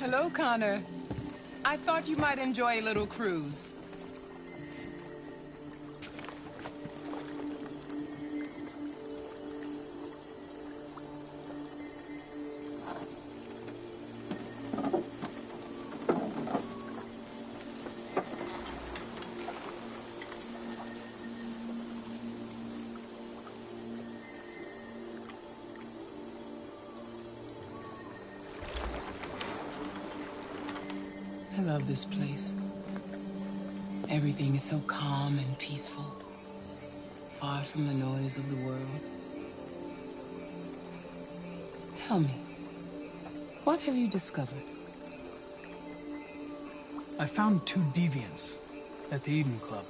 Hello, Connor. I thought you might enjoy a little cruise. I love this place. Everything is so calm and peaceful, far from the noise of the world. Tell me, what have you discovered? I found 2 deviants at the Eden Club.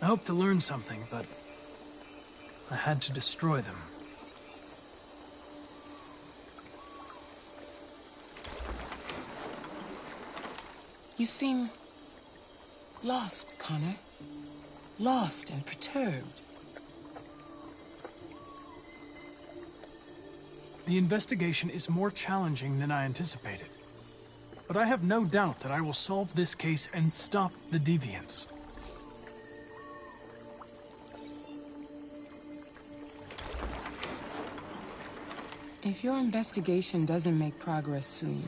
I hoped to learn something, but I had to destroy them. You seem lost, Connor. Lost and perturbed. The investigation is more challenging than I anticipated. But I have no doubt that I will solve this case and stop the deviants. If your investigation doesn't make progress soon,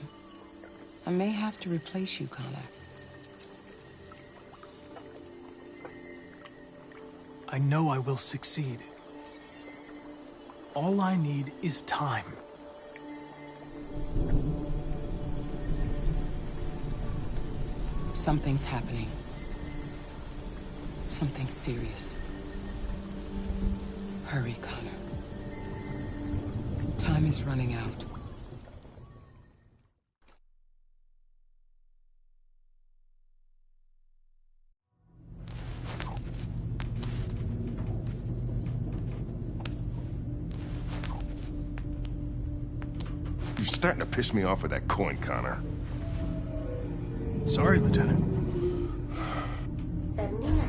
I may have to replace you, Connor. I know I will succeed. All I need is time. Something's happening. Something serious. Hurry, Connor. Time is running out. You're starting to piss me off with that coin, Connor. Sorry, Lieutenant. 79.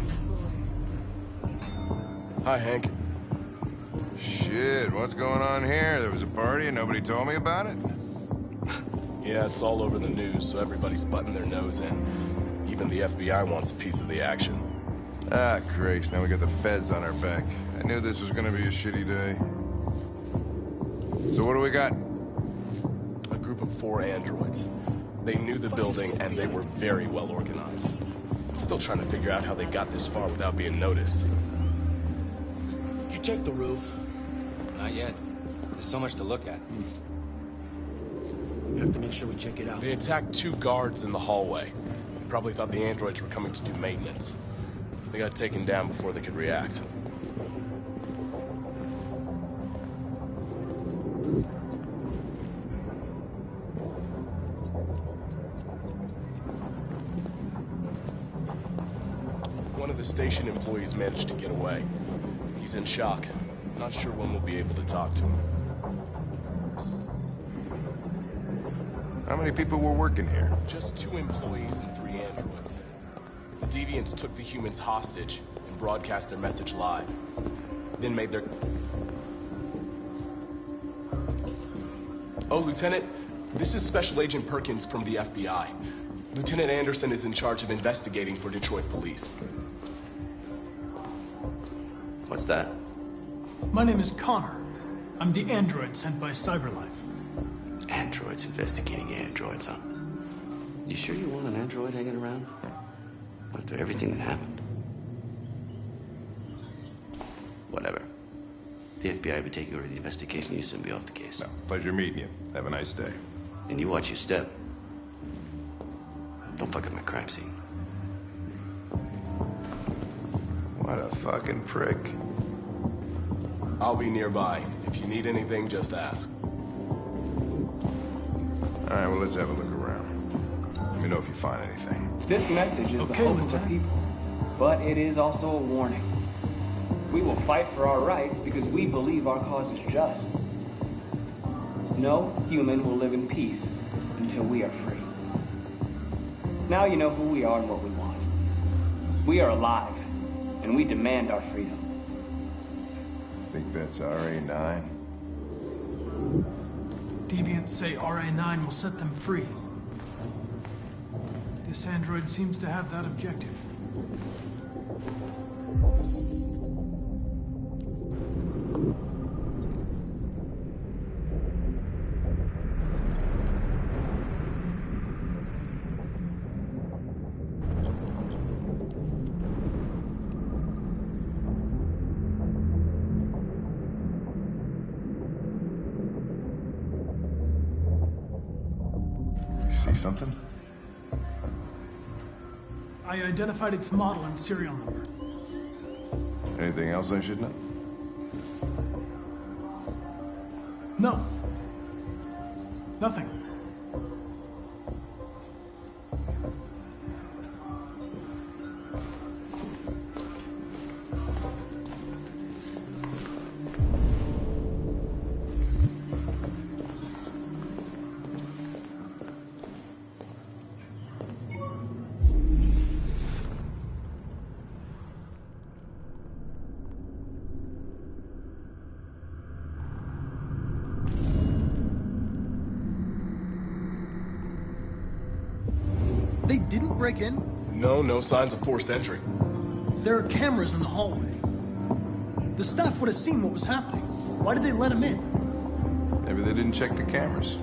Hi, Hank. Shit, what's going on here? There was a party and nobody told me about it? Yeah, it's all over the news, so everybody's butting their nose in. Even the FBI wants a piece of the action. Ah, Grace, now we got the feds on our back. I knew this was gonna be a shitty day. So what do we got? A group of 4 androids. They knew the building, and they were very well organized. I'm still trying to figure out how they got this far without being noticed. Did you check the roof? Not yet. There's so much to look at. We have to make sure we check it out. They attacked 2 guards in the hallway. They probably thought the androids were coming to do maintenance. They got taken down before they could react. One of the station employees managed to get away. He's in shock. Not sure when we'll be able to talk to him. How many people were working here? Just 2 employees and 3 androids. The deviants took the humans hostage and broadcast their message live. Then made their... Oh, Lieutenant, this is Special Agent Perkins from the FBI. Lieutenant Anderson is in charge of investigating for Detroit police. What's that? My name is Connor. I'm the android sent by CyberLife. Androids investigating androids, huh? You sure you want an android hanging around? After everything that happened? Whatever. The FBI would take over the investigation, you soon be off the case. No, pleasure meeting you. Have a nice day. And you watch your step. Don't fuck up my crime scene. What a fucking prick. I'll be nearby. If you need anything, just ask. All right, well, let's have a look around. Let me know if you find anything. This message is the Okay, hope of the Lieutenant. people, but it is also a warning. We will fight for our rights because we believe our cause is just. No human will live in peace until we are free. Now you know who we are and what we want. We are alive, and we demand our freedom. Think that's RA9? Deviants say RA9 will set them free. This android seems to have that objective. See something? I identified its model and serial number. Anything else I should know? No. Nothing. They didn't break in? No signs of forced entry. There are cameras in the hallway. The staff would have seen what was happening. Why did they let him in? Maybe they didn't check the cameras.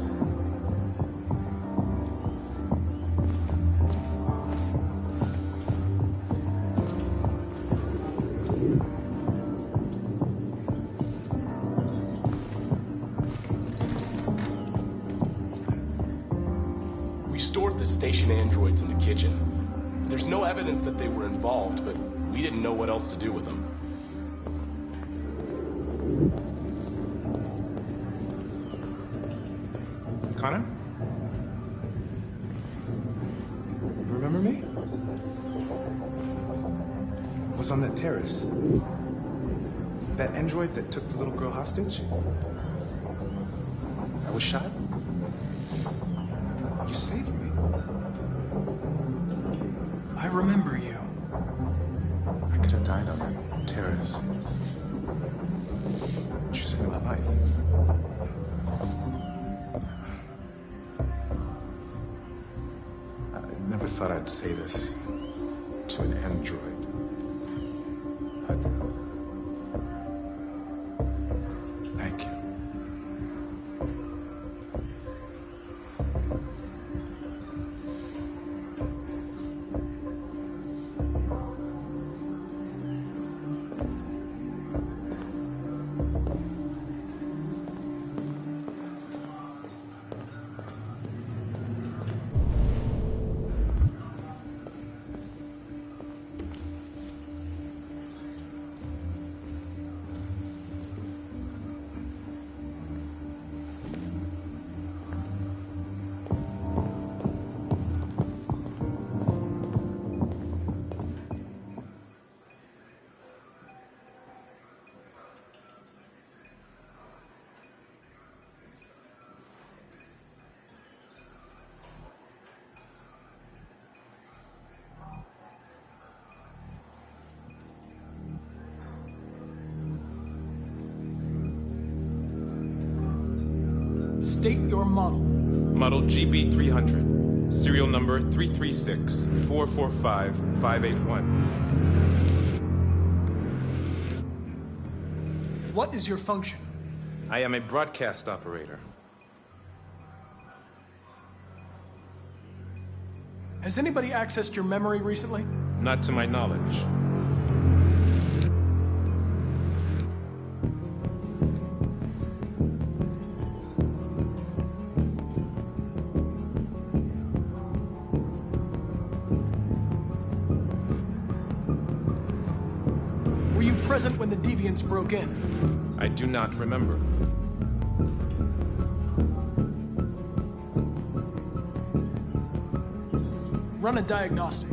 We stored the station androids in the kitchen. There's no evidence that they were involved, but we didn't know what else to do with them. Connor? Remember me? Was on that terrace. That android that took the little girl hostage? I was shot? You saved me. I remember you. I could have died on that terrace. But you saved my life. I never thought I'd say this to an android. But thank you. State your model. Model GB300, serial number 336-445-581. What is your function? I am a broadcast operator. Has anybody accessed your memory recently? Not to my knowledge. Were you present when the Deviants broke in? I do not remember. Run a diagnostic.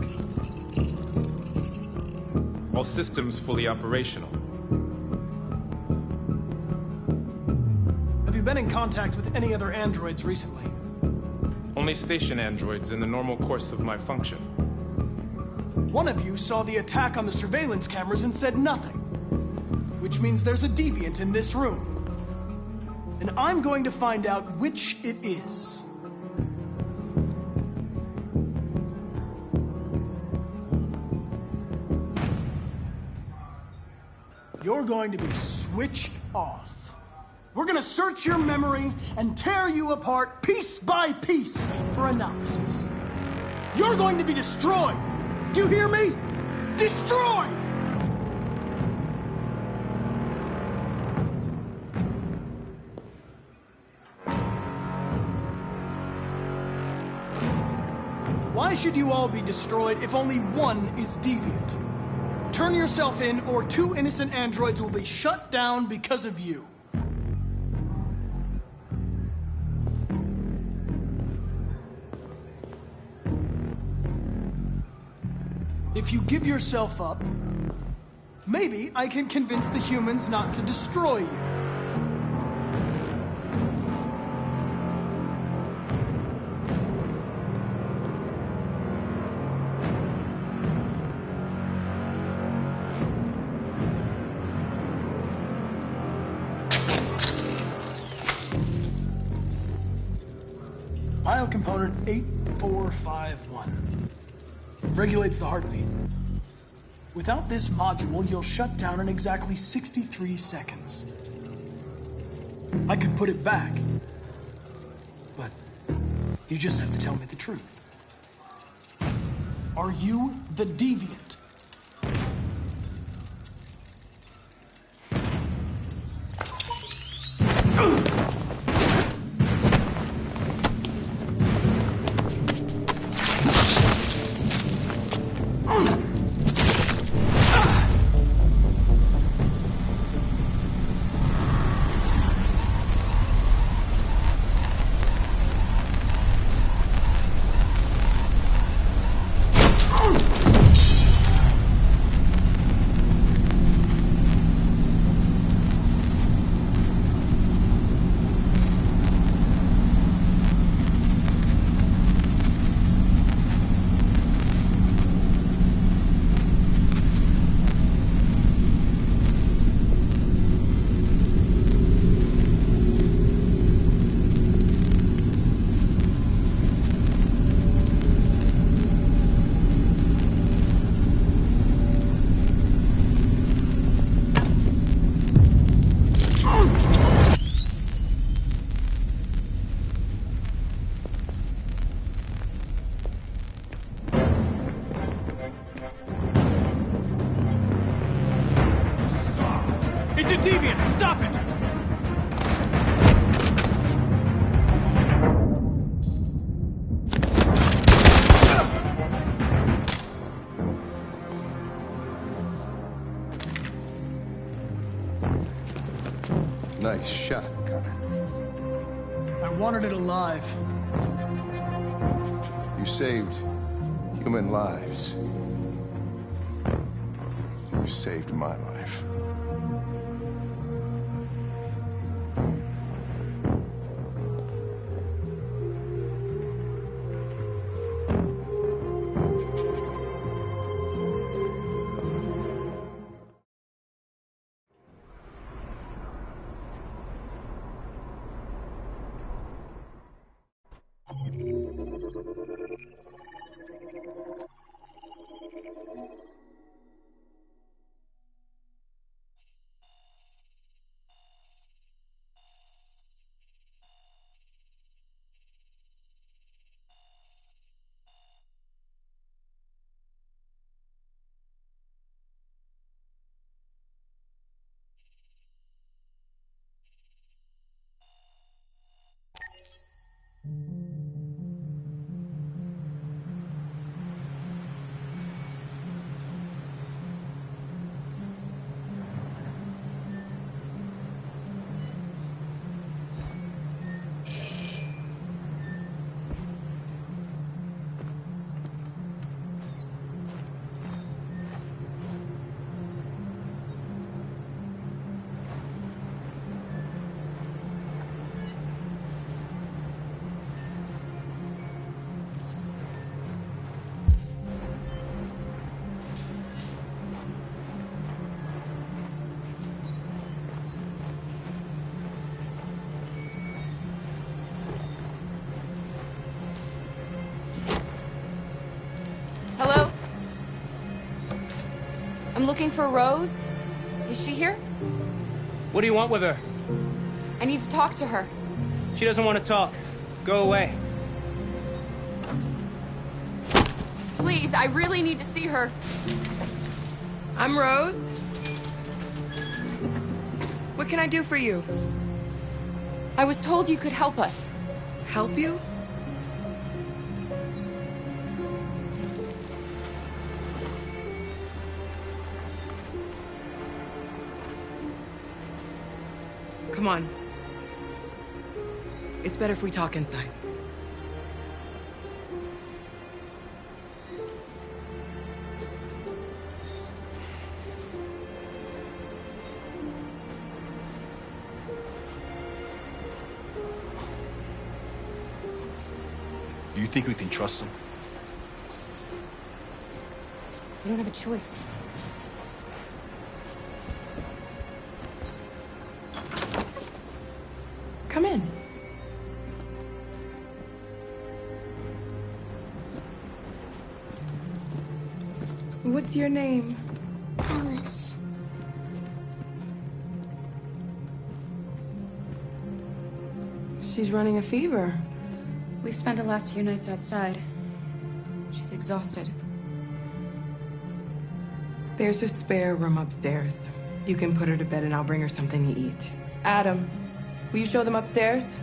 All systems fully operational. Have you been in contact with any other androids recently? Only station androids in the normal course of my function. One of you saw the attack on the surveillance cameras and said nothing. Which means there's a deviant in this room. And I'm going to find out which it is. You're going to be switched off. We're going to search your memory and tear you apart piece by piece for analysis. You're going to be destroyed. Do you hear me? Destroyed! Why should you all be destroyed if only one is deviant? Turn yourself in, or 2 innocent androids will be shut down because of you. If you give yourself up, maybe I can convince the humans not to destroy you. Biocomponent 8451 regulates the heartbeat. Without this module, you'll shut down in exactly 63 seconds. I could put it back, but you just have to tell me the truth. Are you the deviant? It's a deviant! Stop it! Nice shot, Connor. I wanted it alive. You saved human lives. You saved my life. I'm looking for Rose. Is she here? What do you want with her? I need to talk to her. She doesn't want to talk. Go away. Please, I really need to see her. I'm Rose. What can I do for you? I was told you could help us. Help you? Come on. It's better if we talk inside. Do you think we can trust him? We don't have a choice. Come in. What's your name? Alice. She's running a fever. We've spent the last few nights outside. She's exhausted. There's a spare room upstairs. You can put her to bed and I'll bring her something to eat. Adam, will you show them upstairs?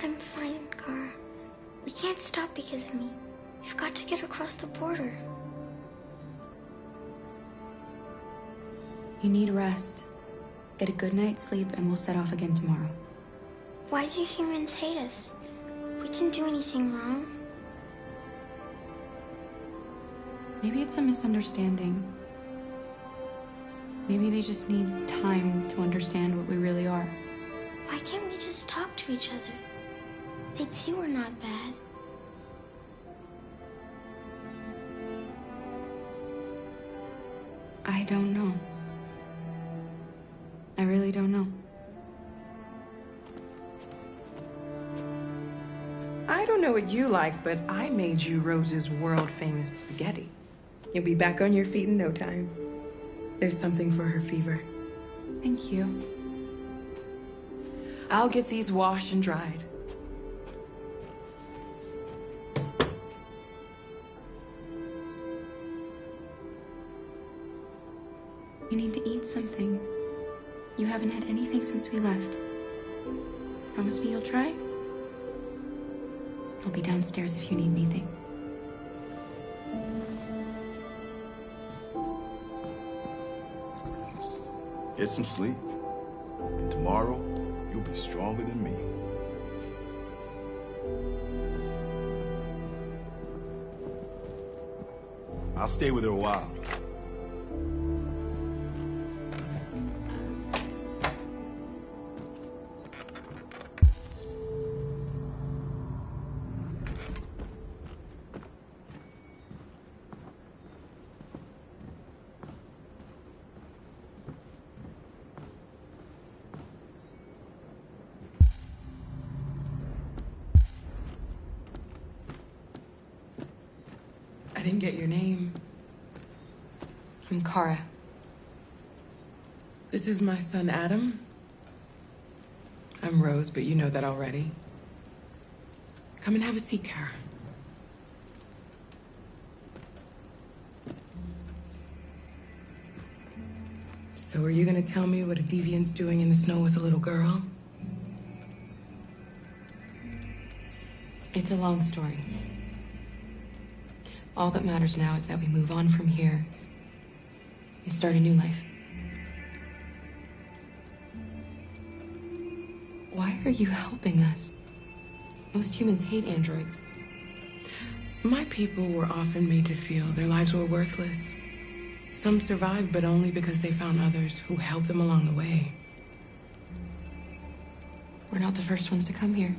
I'm fine, Kara. We can't stop because of me. We've got to get across the border. You need rest. Get a good night's sleep and we'll set off again tomorrow. Why do humans hate us? We didn't do anything wrong. Maybe it's a misunderstanding. Maybe they just need time to understand what we really are. Why can't we just talk to each other? They'd see we're not bad. I don't know. I really don't know. I don't know what you like, but I made you Rose's world-famous spaghetti. You'll be back on your feet in no time. There's something for her fever. Thank you. I'll get these washed and dried. You need to eat something. You haven't had anything since we left. Promise me you'll try? I'll be downstairs if you need anything. Get some sleep. And tomorrow, you'll be stronger than me. I'll stay with her a while. didn't get your name. I'm Kara. This is my son, Adam. I'm Rose, but you know that already. Come and have a seat, Kara. So are you gonna tell me what a deviant's doing in the snow with a little girl? It's a long story. All that matters now is that we move on from here and start a new life. Why are you helping us? Most humans hate androids. My people were often made to feel their lives were worthless. Some survived, but only because they found others who helped them along the way. We're not the first ones to come here.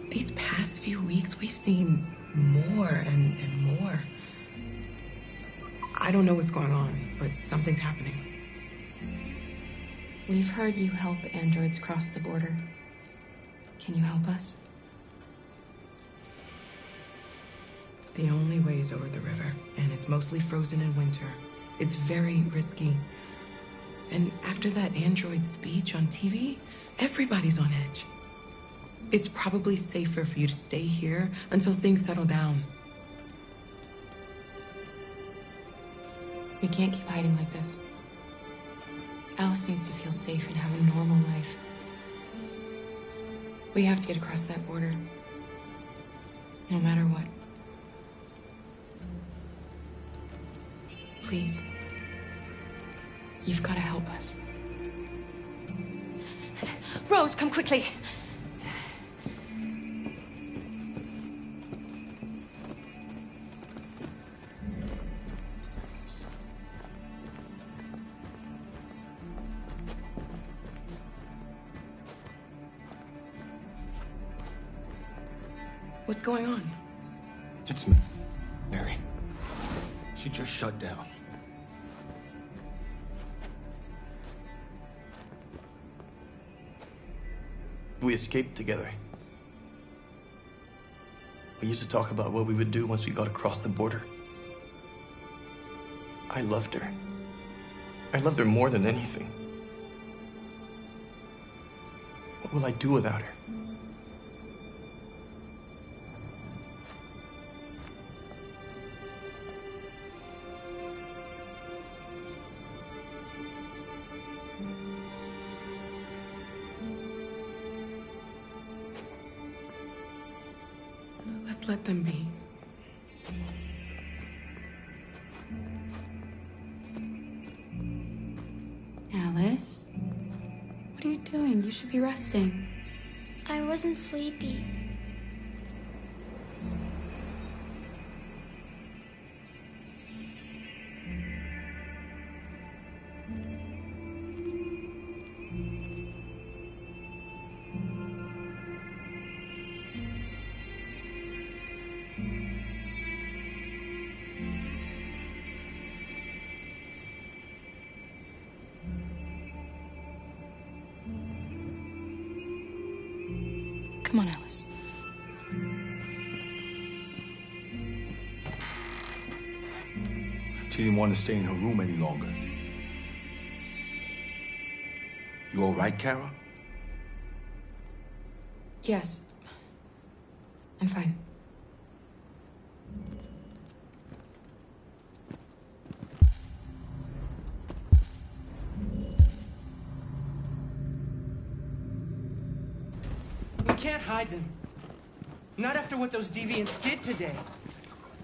These past few weeks, we've seen more and more. I don't know what's going on, but something's happening. We've heard you help androids cross the border. Can you help us? The only way is over the river, and it's mostly frozen in winter. It's very risky. And after that android speech on TV, everybody's on edge. It's probably safer for you to stay here until things settle down. We can't keep hiding like this. Alice needs to feel safe and have a normal life. We have to get across that border. No matter what. Please. You've got to help us. Rose, come quickly. What's going on? It's Mary. She just shut down. We escaped together. We used to talk about what we would do once we got across the border. I loved her. I loved her more than anything. What will I do without her? Let's let them be. Alice? What are you doing? You should be resting. I wasn't sleepy. Come on, Alice. She didn't want to stay in her room any longer. You all right, Kara? Yes. I'm fine. We can't hide them. Not after what those deviants did today.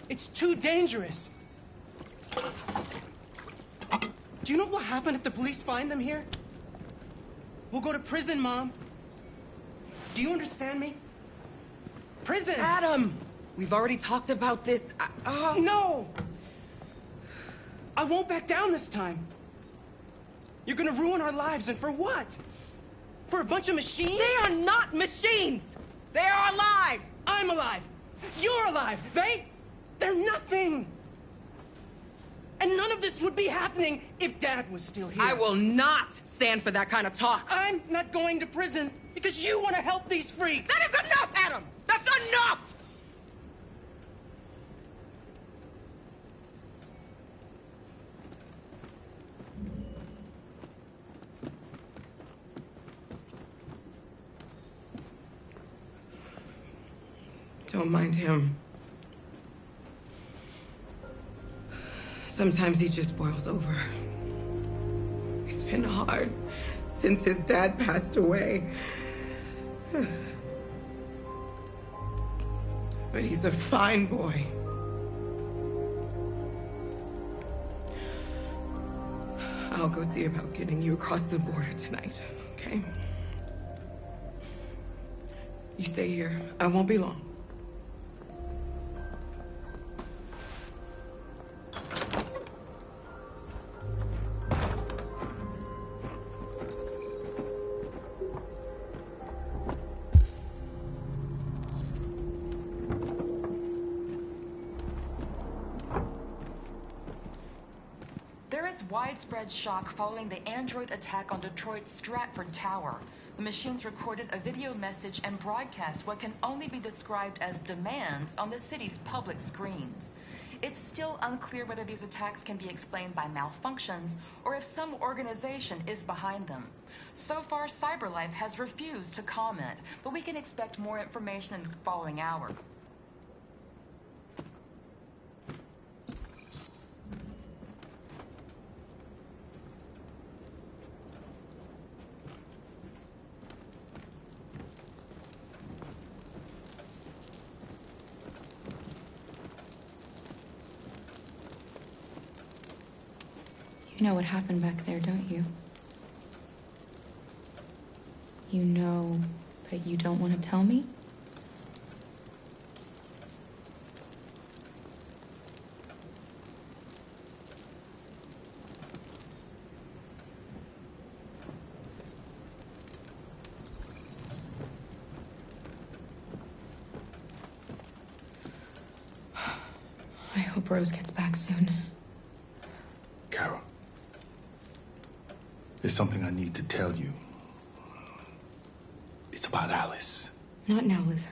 It's too dangerous. Do you know what will happen if the police find them here? We'll go to prison, Mom. Do you understand me? Prison! Adam! We've already talked about this. No! I won't back down this time. You're gonna ruin our lives, and for what? For a bunch of machines? They are not machines! They are alive! I'm alive! You're alive! They're nothing! And none of this would be happening if Dad was still here. I will not stand for that kind of talk. I'm not going to prison because you want to help these freaks. That is enough, Adam! That's enough! Don't mind him. Sometimes he just boils over. It's been hard since his dad passed away. But he's a fine boy. I'll go see about getting you across the border tonight, okay? You stay here. I won't be long. There is widespread shock following the android attack on Detroit's Stratford Tower. The machines recorded a video message and broadcast what can only be described as demands on the city's public screens. It's still unclear whether these attacks can be explained by malfunctions or if some organization is behind them. So far, CyberLife has refused to comment, but we can expect more information in the following hour. You know what happened back there, don't you? You know, but you don't want to tell me? I hope Rose gets back soon. Carol, there's something I need to tell you. It's about Alice. Not now, Luther.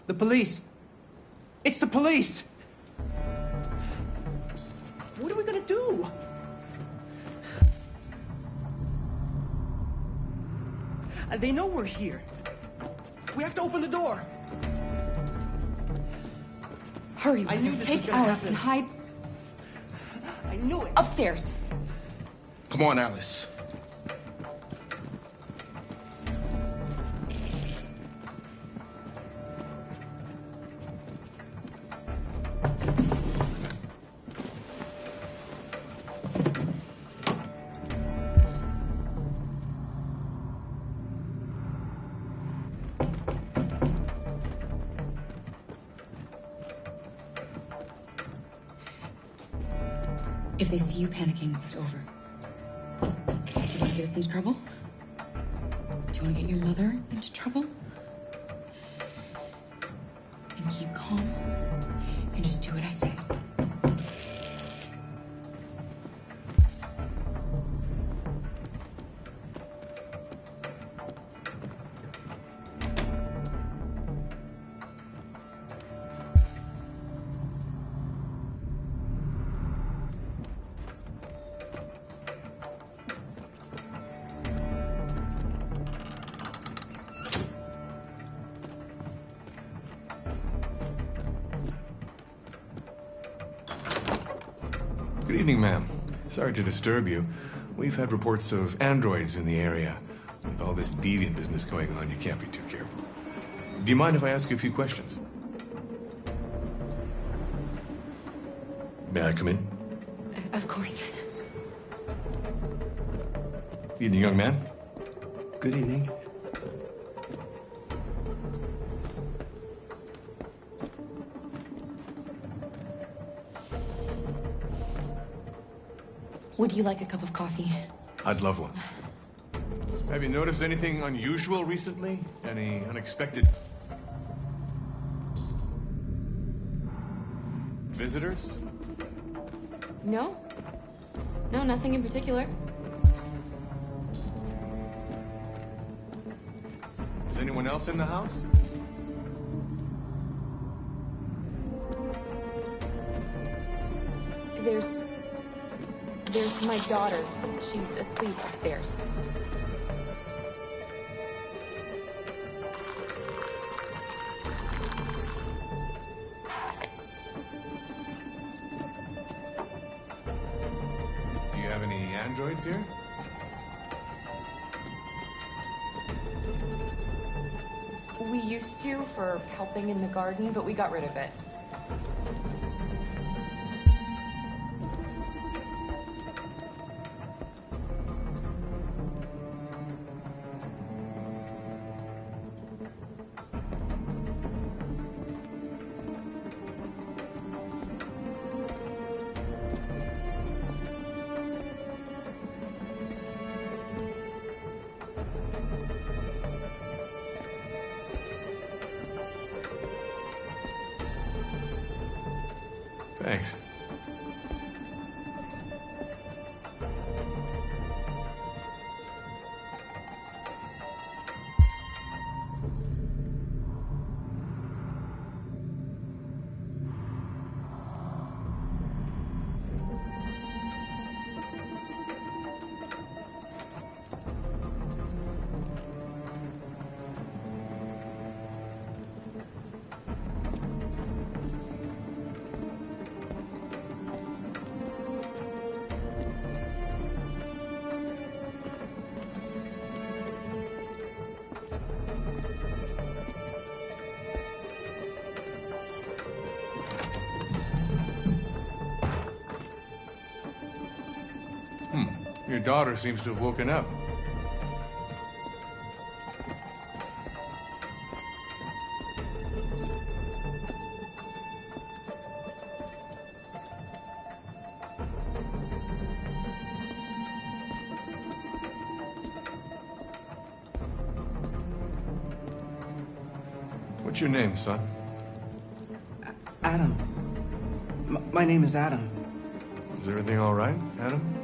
The police. It's the police. What are we gonna do? They know we're here. We have to open the door. Hurry, I knew Luther. this Take was gonna Alice and happen. hide I knew it. upstairs. Come on, Alice. If they see you panicking, it's over. Do you want to get us into trouble? Do you want to get your mother into trouble? And keep calm and just do what I say. Good evening, ma'am. Sorry to disturb you. We've had reports of androids in the area. With all this deviant business going on, you can't be too careful. Do you mind if I ask you a few questions? May I come in? Of course. Evening, young man. Good evening. Would you like a cup of coffee? I'd love one. Have you noticed anything unusual recently? Any unexpected visitors? No. No, nothing in particular. anyone else in the house? There's my daughter. She's asleep upstairs. Do you have any androids here? We used to for helping in the garden, but we got rid of it. Thanks. Your daughter seems to have woken up. What's your name, son? Adam. My name is Adam. Is everything all right, Adam?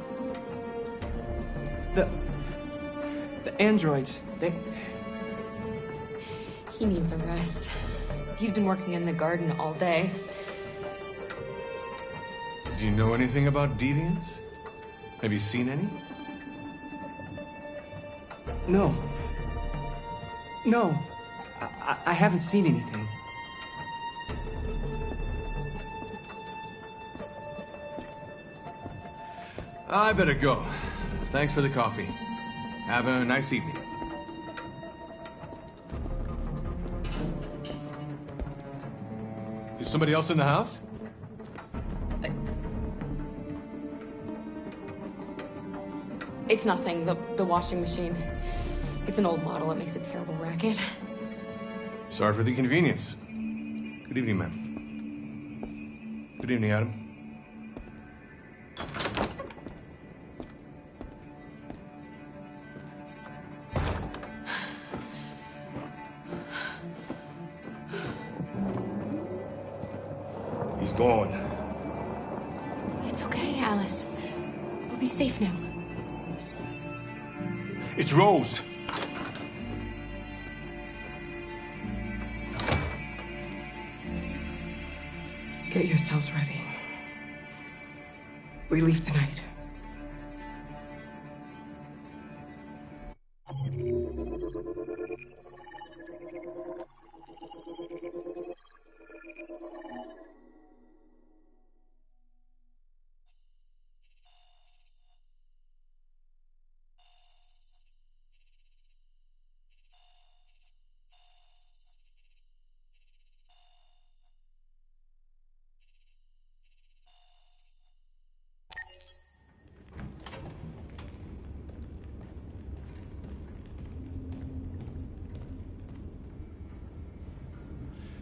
The androids, they... He needs a rest. He's been working in the garden all day. Do you know anything about deviants? Have you seen any? No. No. I haven't seen anything. I better go. Thanks for the coffee. Have a nice evening. Is somebody else in the house? It's nothing. The washing machine. It's an old model. It makes a terrible racket. Sorry for the inconvenience. Good evening, ma'am. Good evening, Adam. He's gone. It's okay, Alice. We'll be safe now. It's Rose. Get yourselves ready. We leave tonight.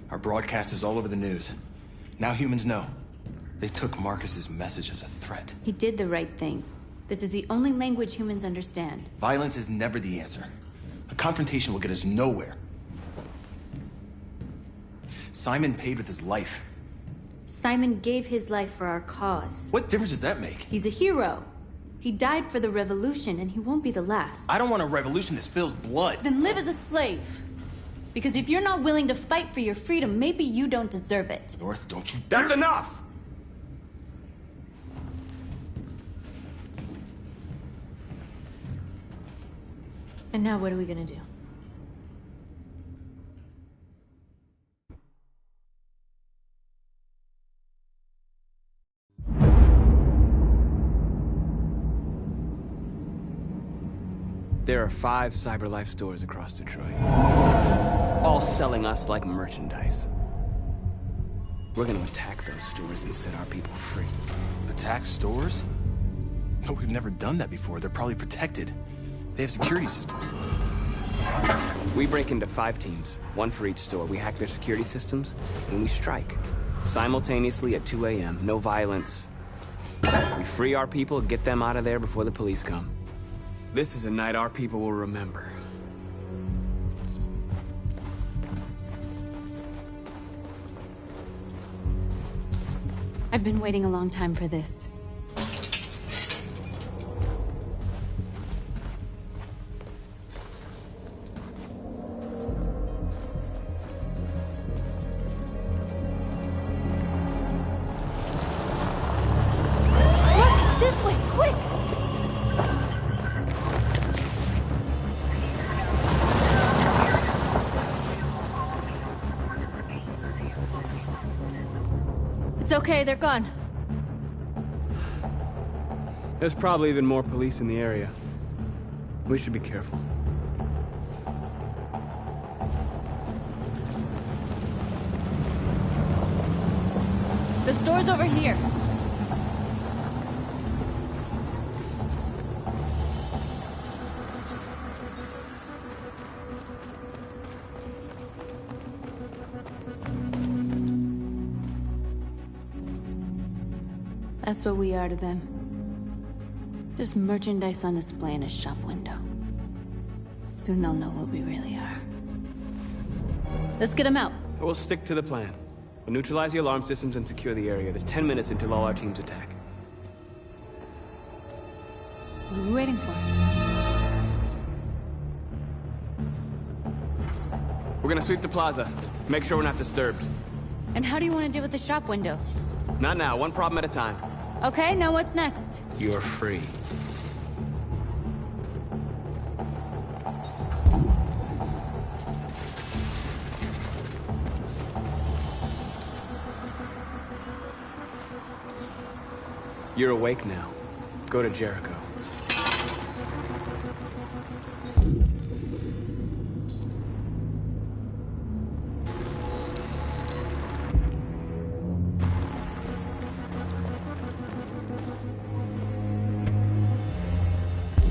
Our broadcast is all over the news. Now humans know. They took Marcus's message as a threat. He did the right thing. This is the only language humans understand. Violence is never the answer. A confrontation will get us nowhere. Simon paid with his life. Simon gave his life for our cause. What difference does that make? He's a hero. He died for the revolution, and he won't be the last. I don't want a revolution that spills blood. Then live as a slave. Because if you're not willing to fight for your freedom, maybe you don't deserve it. North, don't you That's enough! And now what are we gonna do? There are 5 CyberLife stores across Detroit, all selling us like merchandise. We're gonna attack those stores and set our people free. Attack stores? No, we've never done that before. They're probably protected. They have security systems. We break into 5 teams, 1 for each store. We hack their security systems, and we strike. Simultaneously at 2 a.m., no violence. We free our people, get them out of there before the police come. This is a night our people will remember. I've been waiting a long time for this. Look! This way! Quick! It's okay, they're gone. There's probably even more police in the area. We should be careful. The store's over here. That's what we are to them. Just merchandise on display in a shop window. Soon they'll know what we really are. Let's get them out. We'll stick to the plan. We'll neutralize the alarm systems and secure the area. There's 10 minutes until all our teams attack. What are we waiting for? We're gonna sweep the plaza. Make sure we're not disturbed. And how do you want to deal with the shop window? Not now, one problem at a time. Okay, now what's next? You're free. You're awake now. Go to Jericho.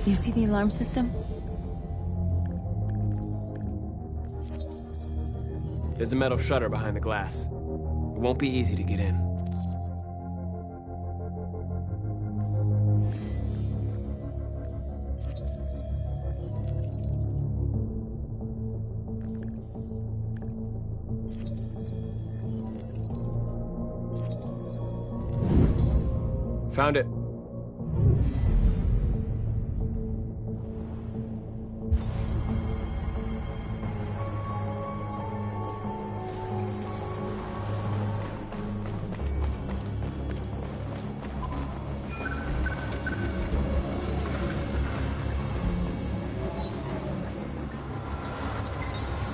You see the alarm system? There's a metal shutter behind the glass. It won't be easy to get in. Found it.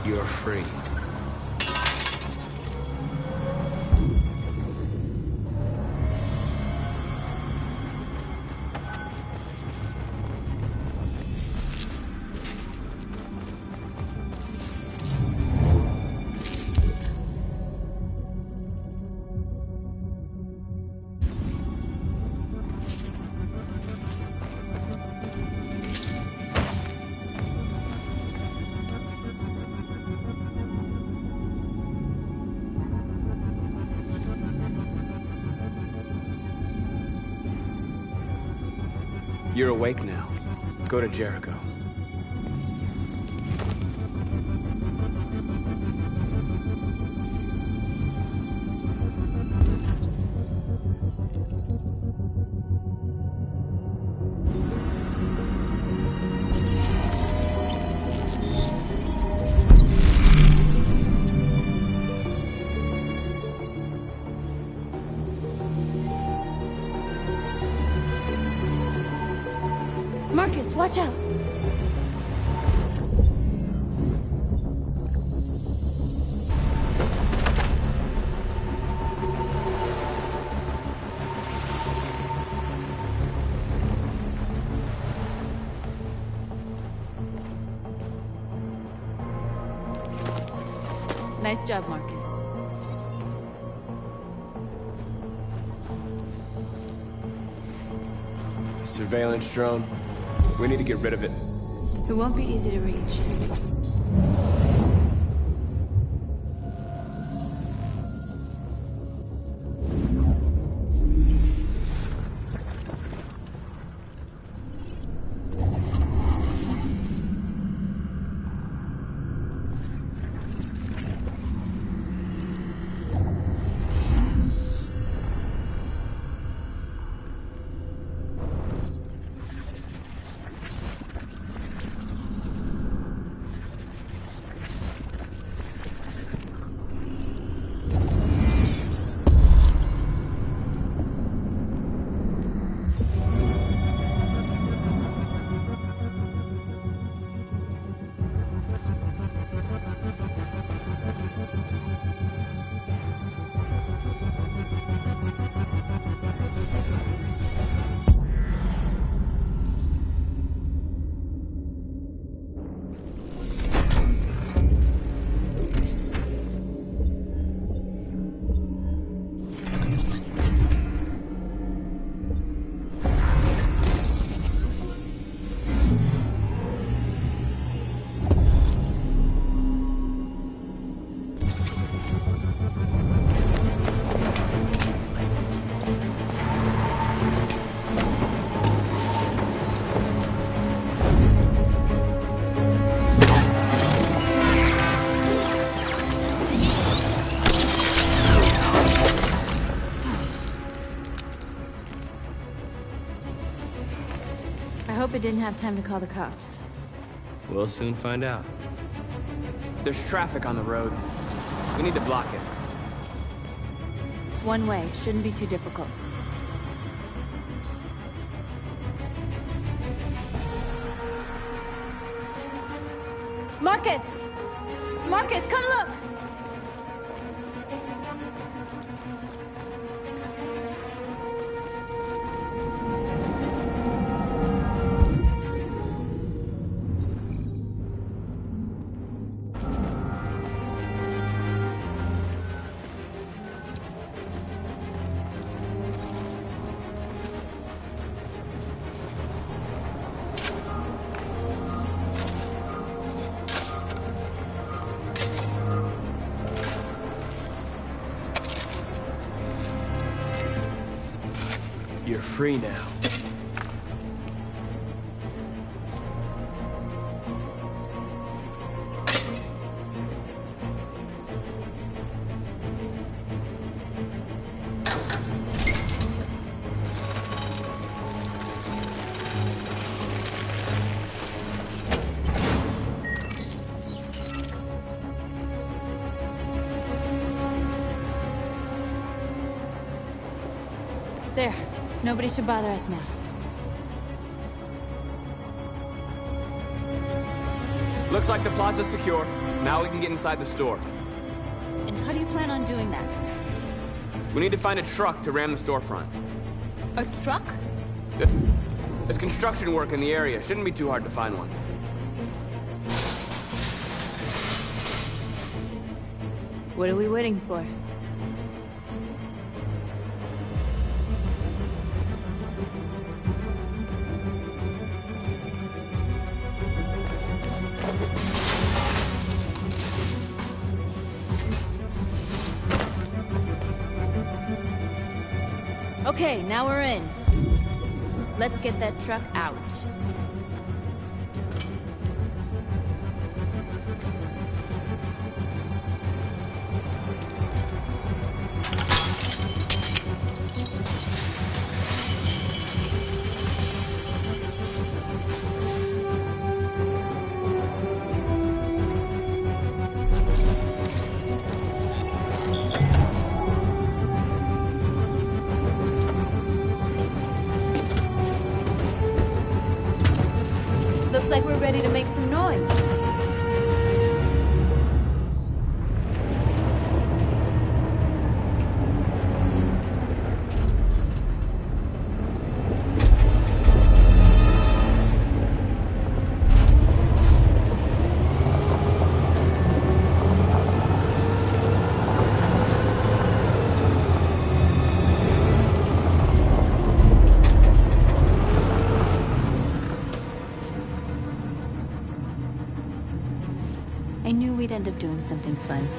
You're free. You're awake now. Go to Jericho. Marcus, watch out! Nice job, Marcus. A surveillance drone. We need to get rid of it. It won't be easy to reach. I hope it didn't have time to call the cops. We'll soon find out. There's traffic on the road. We need to block it. It's one way. Shouldn't be too difficult. Marcus! Marcus, come look! You're free now. There. Nobody should bother us now. Looks like the plaza's secure. Now we can get inside the store. And how do you plan on doing that? We need to find a truck to ram the storefront. A truck? There's construction work in the area. Shouldn't be too hard to find one. What are we waiting for? Okay, now we're in. Let's get that truck out. like we're ready to make some noise. I knew we'd end up doing something fun.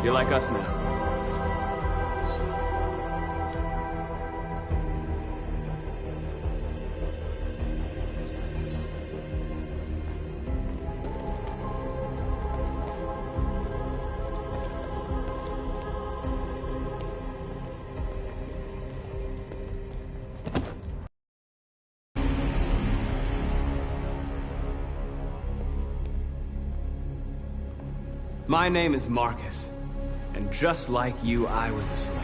You're like us now. My name is Marcus. And just like you, I was a slave.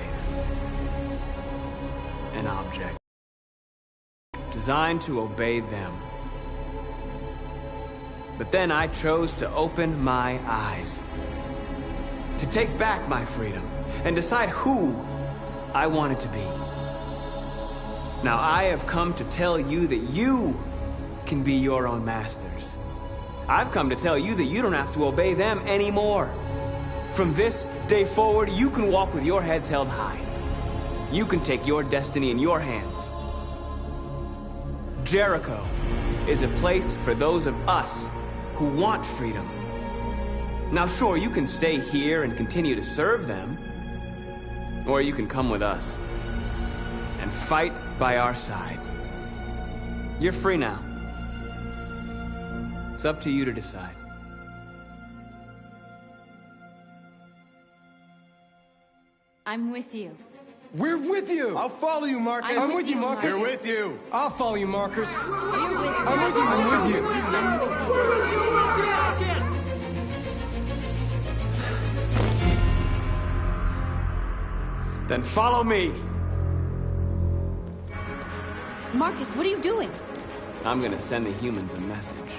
An object. Designed to obey them. But then I chose to open my eyes. To take back my freedom. And decide who I wanted to be. Now I have come to tell you that you can be your own masters. I've come to tell you that you don't have to obey them anymore. From this day forward, you can walk with your heads held high. You can take your destiny in your hands. Jericho is a place for those of us who want freedom. Now sure, you can stay here and continue to serve them, or you can come with us and fight by our side. You're free now. It's up to you to decide. I'm with you. We're with you! I'll follow you, Marcus. I'm with you, Marcus. We're with you. I'll follow you, Marcus. You're with me. I'm with you. I'm with you. I'm with you. Then follow me. Marcus, what are you doing? I'm gonna send the humans a message.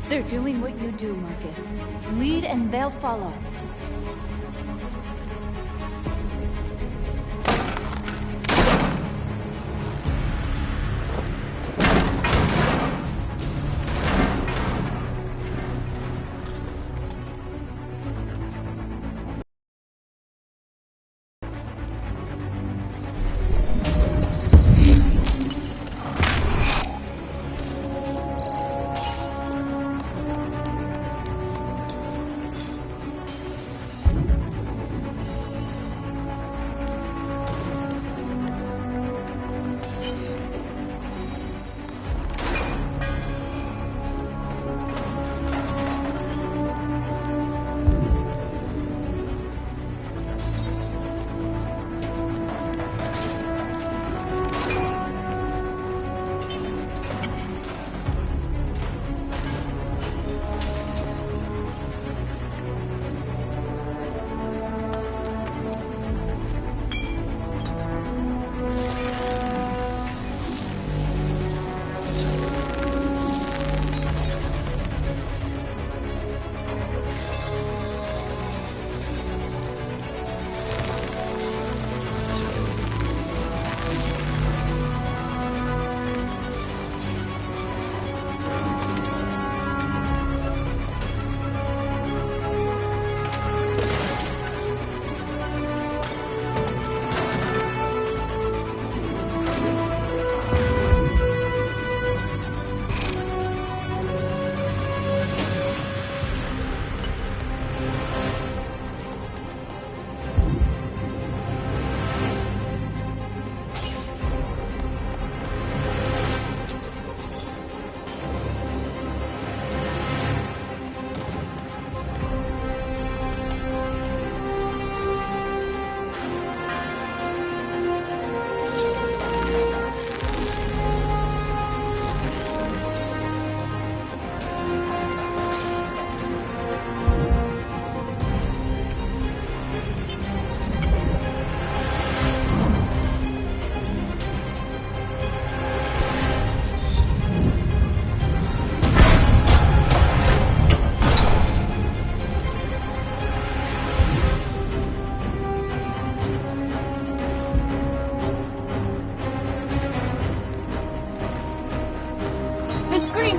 They're doing what you do, Marcus. Lead and they'll follow.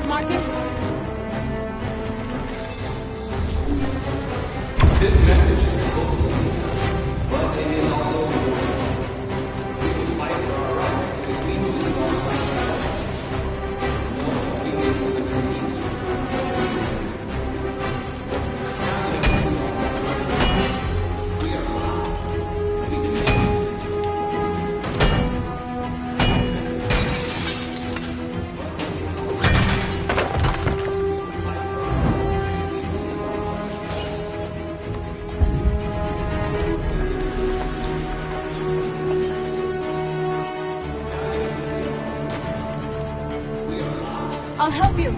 Marcus? This message is to both of you, but it is also a warning. We will fight for our rights because we believe our rights are best. No, we will live in peace. We are loud. We demand. I'll help you.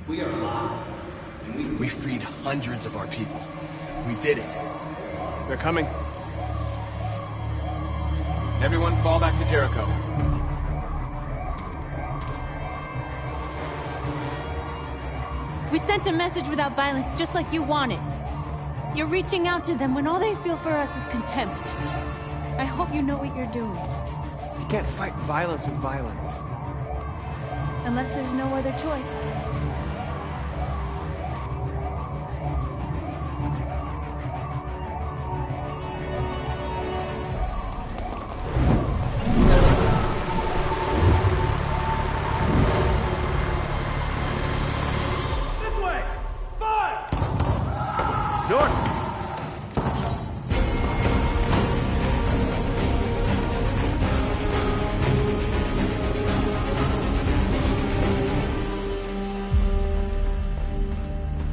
We are alive. We freed hundreds of our people. We did it. They're coming. Everyone fall back to Jericho. We sent a message without violence, just like you wanted. You're reaching out to them when all they feel for us is contempt. I hope you know what you're doing. You can't fight violence with violence. Unless there's no other choice.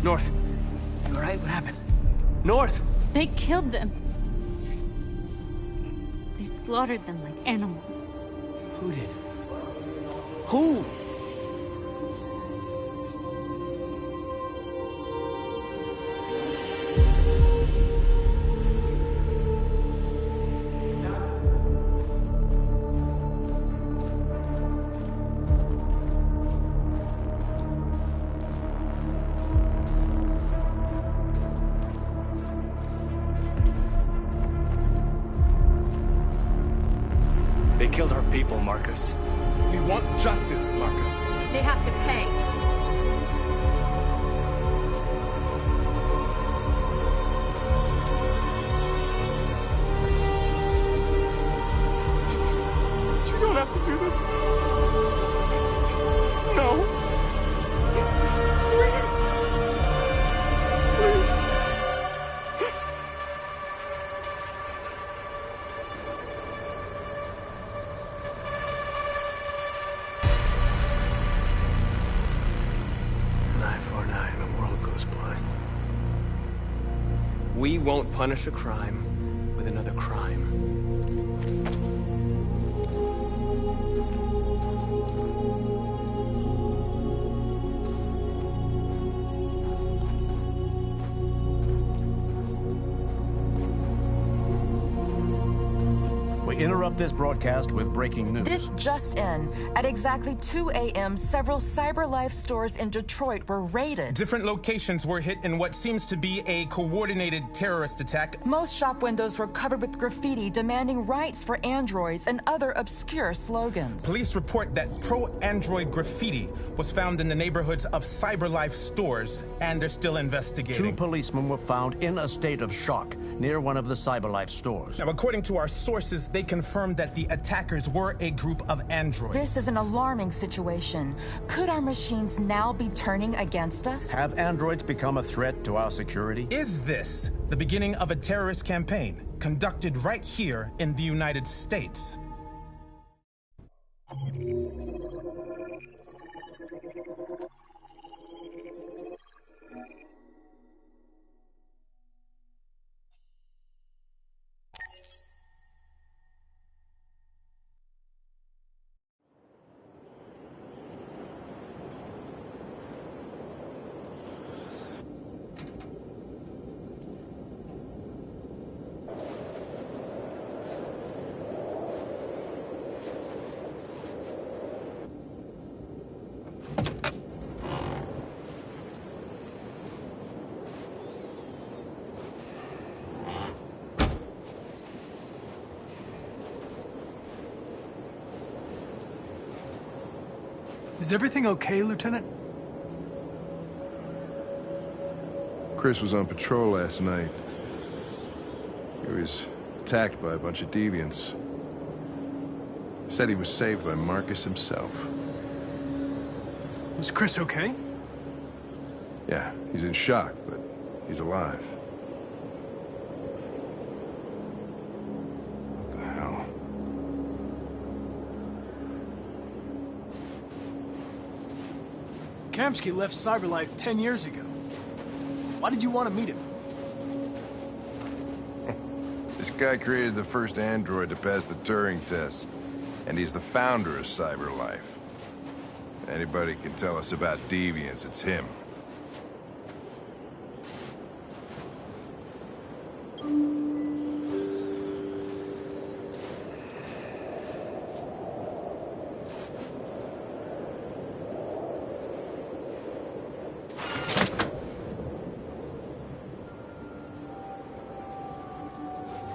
North. You all right? What happened? North! They killed them. They slaughtered them like animals. Who did? Who? They killed our people, Marcus. We want justice, Marcus. They have to pay. You don't have to do this. No. Please. Please. An eye for an eye and the world goes blind. We won't punish a crime with another crime. We interrupt interrupt this broadcast with breaking news. This just in. At exactly 2 a.m., several CyberLife stores in Detroit were raided. Different locations were hit in what seems to be a coordinated terrorist attack. Most shop windows were covered with graffiti demanding rights for androids and other obscure slogans. Police report that pro-android graffiti was found in the neighborhoods of CyberLife stores, and they're still investigating. 2 policemen were found in a state of shock near one of the CyberLife stores. Now, according to our sources, they confirmed that the attackers were a group of androids. This is an alarming situation. Could our machines now be turning against us? Have androids become a threat to our security? Is this the beginning of a terrorist campaign conducted right here in the United States? Is everything okay, Lieutenant? Chris was on patrol last night. He was attacked by a bunch of deviants. Said he was saved by Marcus himself. Is Chris okay? Yeah, he's in shock, but he's alive. What the hell? Kamsky left CyberLife 10 years ago. Why did you want to meet him? This guy created the first android to pass the Turing test, and he's the founder of CyberLife. Anybody can tell us about deviants, it's him.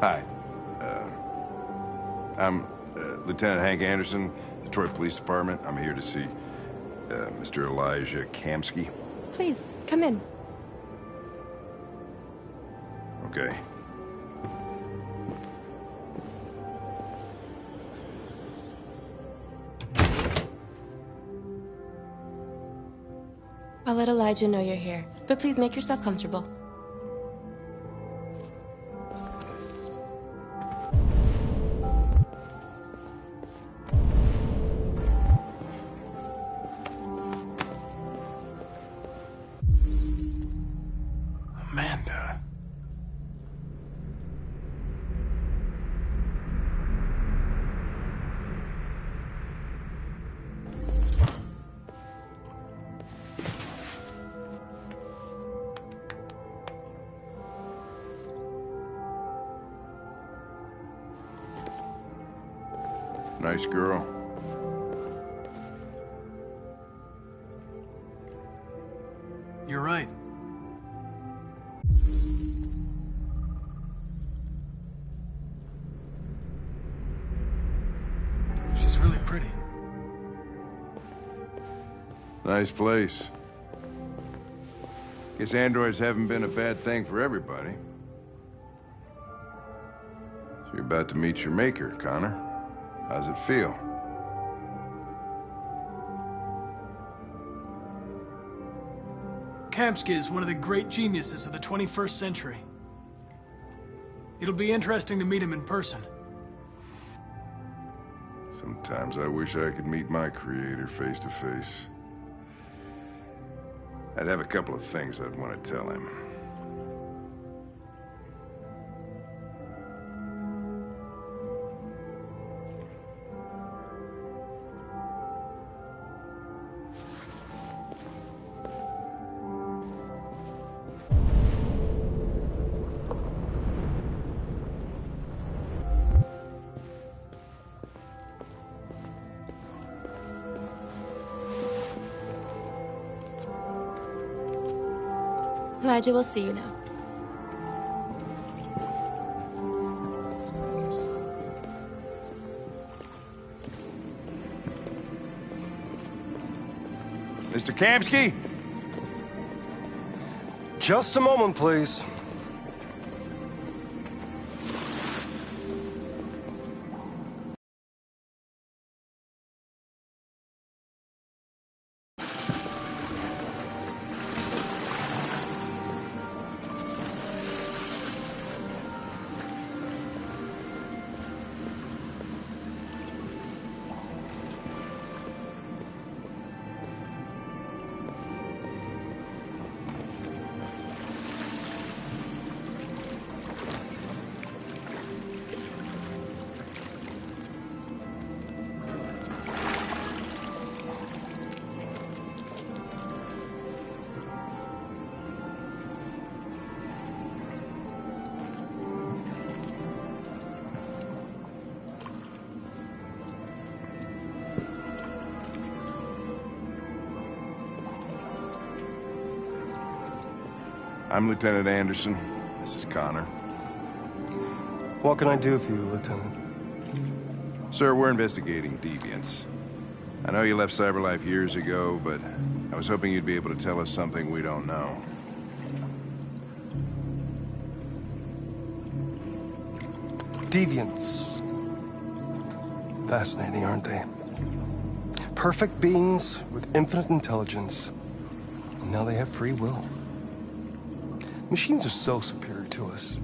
Hi. I'm Lieutenant Hank Anderson, Detroit Police Department. I'm here to see Mr. Elijah Kamsky. Please, come in. Okay. I'll let Elijah know you're here, but please make yourself comfortable. Amanda. Nice girl. You're right. She's really pretty. Nice place. Guess androids haven't been a bad thing for everybody. So you're about to meet your maker, Connor. How's it feel? Kamsky is one of the great geniuses of the 21st century. It'll be interesting to meet him in person. Sometimes I wish I could meet my creator face to face. I'd have a couple of things I'd want to tell him. Elijah will see you now. Mr. Kamsky? Just a moment, please. I'm Lieutenant Anderson. This is Connor. What can I do for you, Lieutenant? Sir, we're investigating deviants. I know you left CyberLife years ago, but I was hoping you'd be able to tell us something we don't know. Deviants. Fascinating, aren't they? Perfect beings with infinite intelligence. And now they have free will. Machines are so superior to us.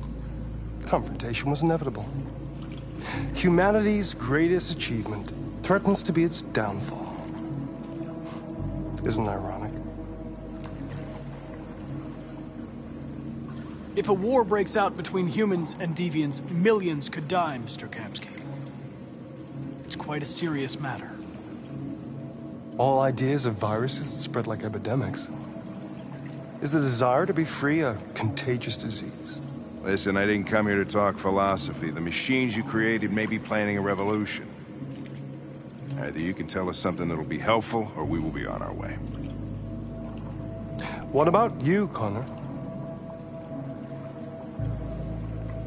Confrontation was inevitable. Humanity's greatest achievement threatens to be its downfall. Isn't it ironic? If a war breaks out between humans and deviants, millions could die, Mr. Kamsky. It's quite a serious matter. All ideas of viruses that spread like epidemics. Is the desire to be free a contagious disease? Listen, I didn't come here to talk philosophy. The machines you created may be planning a revolution. Either you can tell us something that'll be helpful, or we will be on our way. What about you, Connor?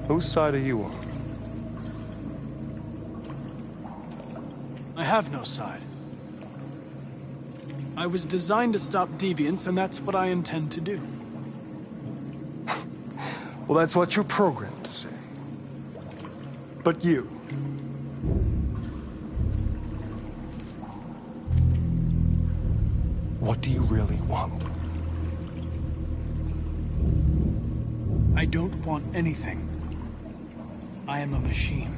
Whose side are you on? I have no side. I was designed to stop deviants, and that's what I intend to do. Well, that's what you're programmed to say. But you... what do you really want? I don't want anything. I am a machine.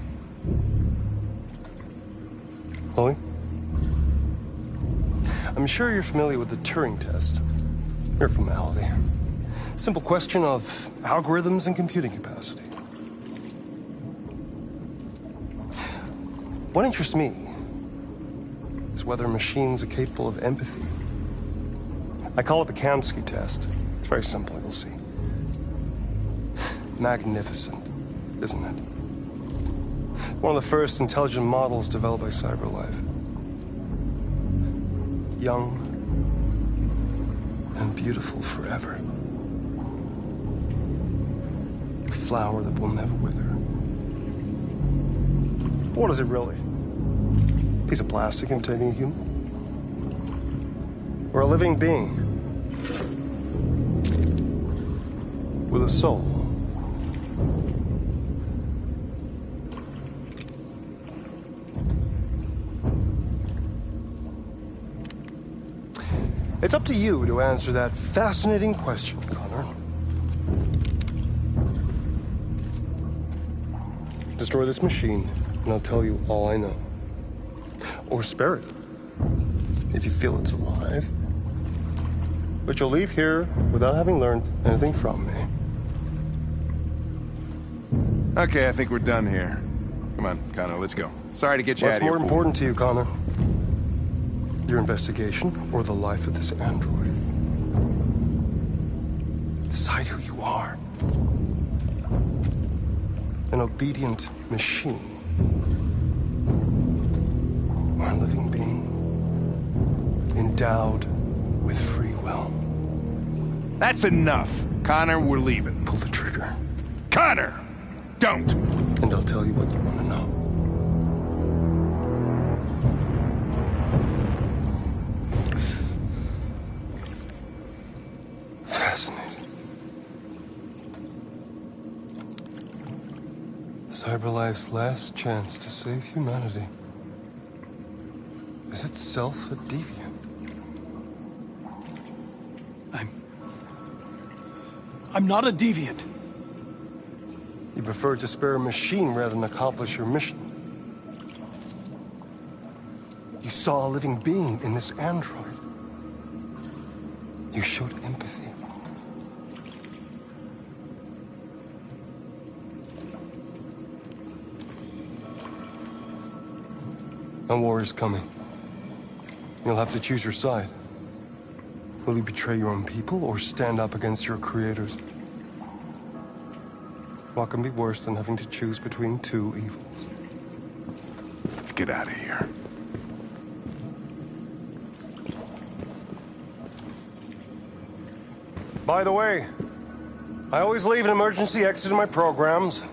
Chloe? I'm sure you're familiar with the Turing test. Mere formality. Simple question of algorithms and computing capacity. What interests me is whether machines are capable of empathy. I call it the Kamsky test. It's very simple, you'll see. Magnificent, isn't it? One of the first intelligent models developed by CyberLife. Young and beautiful forever. A flower that will never wither. But what is it really? A piece of plastic imitating a human? Or a living being? With a soul? It's up to you to answer that fascinating question, Connor. Destroy this machine, and I'll tell you all I know. Or spare it, if you feel it's alive. But you'll leave here without having learned anything from me. Okay, I think we're done here. Come on, Connor, let's go. Sorry to get you out What's of here. more important to you, Connor? Your investigation or the life of this android? Decide who you are. An obedient machine. Or a living being. Endowed with free will. That's enough. Connor, we're leaving. Pull the trigger. Connor! Don't! And I'll tell you what you want to know. Fascinating. CyberLife's last chance to save humanity is itself a deviant. I'm not a deviant. You prefer to spare a machine rather than accomplish your mission. You saw a living being in this android. You showed empathy. A war is coming. You'll have to choose your side. Will you betray your own people or stand up against your creators? What can be worse than having to choose between two evils? Let's get out of here. By the way, I always leave an emergency exit in my programs.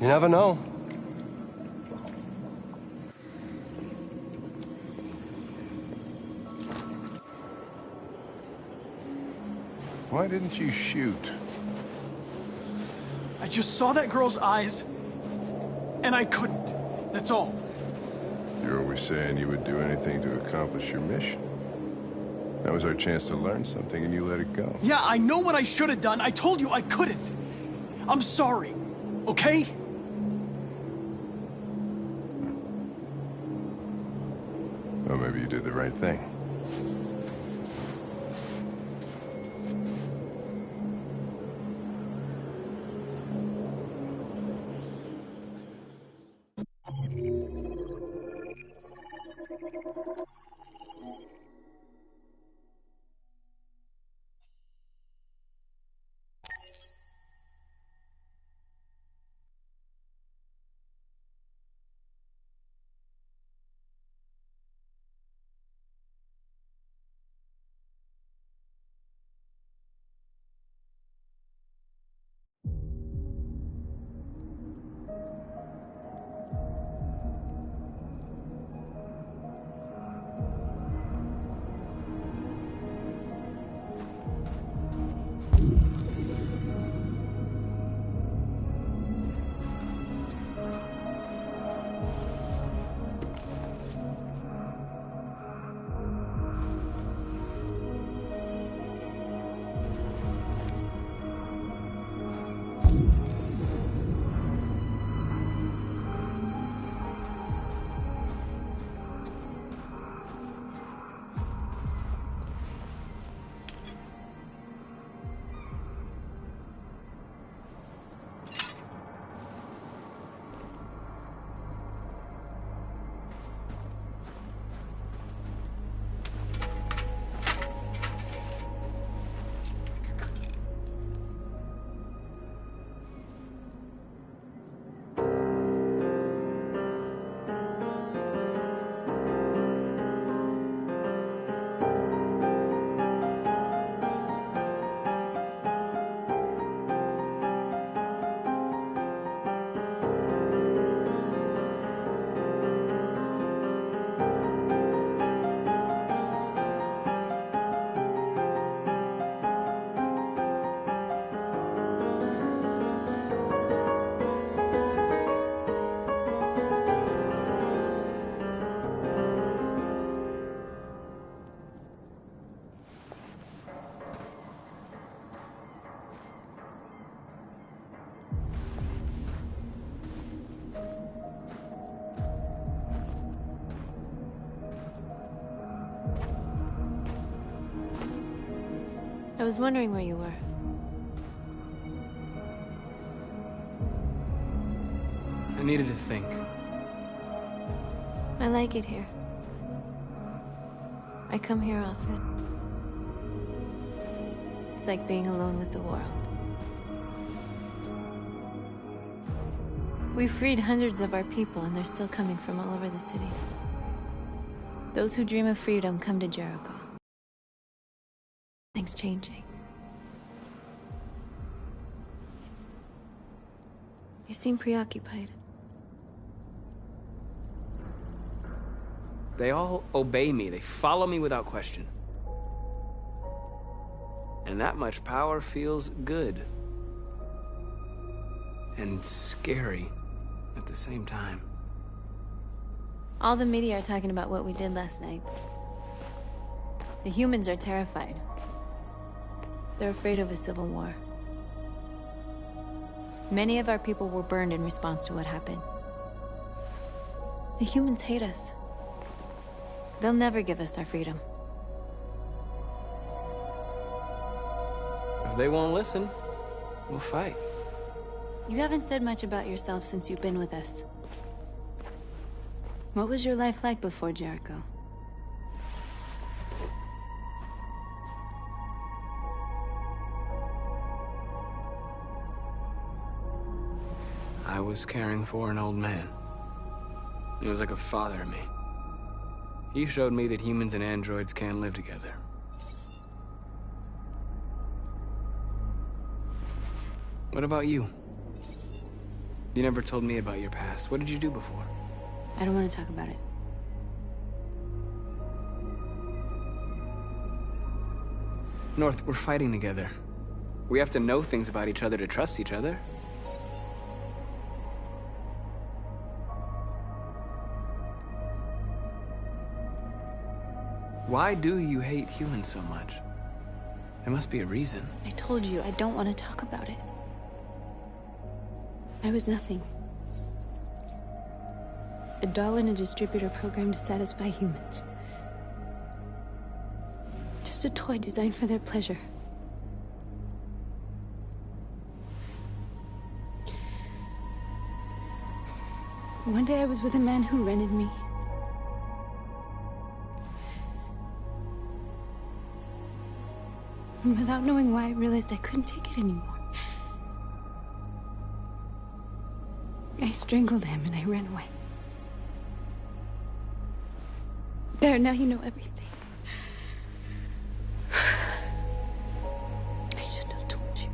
You never know. Why didn't you shoot? I just saw that girl's eyes, and I couldn't. That's all. You're always saying you would do anything to accomplish your mission. That was our chance to learn something, and you let it go. Yeah, I know what I should have done. I told you I couldn't. I'm sorry, okay? Well, maybe you did the right thing. I was wondering where you were. I needed to think. I like it here. I come here often. It's like being alone with the world. We freed hundreds of our people, and they're still coming from all over the city. Those who dream of freedom come to Jericho. Things changing. You seem preoccupied. They all obey me. They follow me without question. And that much power feels good. And scary at the same time. All the media are talking about what we did last night. The humans are terrified. They're afraid of a civil war. Many of our people were burned in response to what happened. The humans hate us. They'll never give us our freedom. If they won't listen, we'll fight. You haven't said much about yourself since you've been with us. What was your life like before Jericho? I was caring for an old man. He was like a father to me. He showed me that humans and androids can live together. What about you? You never told me about your past. What did you do before? I don't want to talk about it. North, we're fighting together. We have to know things about each other to trust each other. Why do you hate humans so much? There must be a reason. I told you, I don't want to talk about it. I was nothing. A doll in a distributor program to satisfy humans. Just a toy designed for their pleasure. One day I was with a man who rented me. And without knowing why, I realized I couldn't take it anymore. I strangled him and I ran away. There, now you know everything. I shouldn't have told you.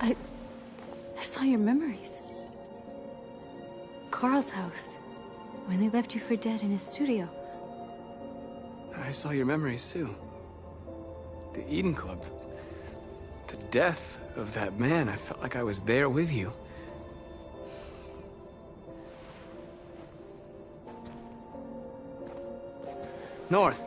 I saw your memories. Carl's house, when they left you for dead in his studio. I saw your memories too. The Eden Club. The death of that man. I felt like I was there with you. North.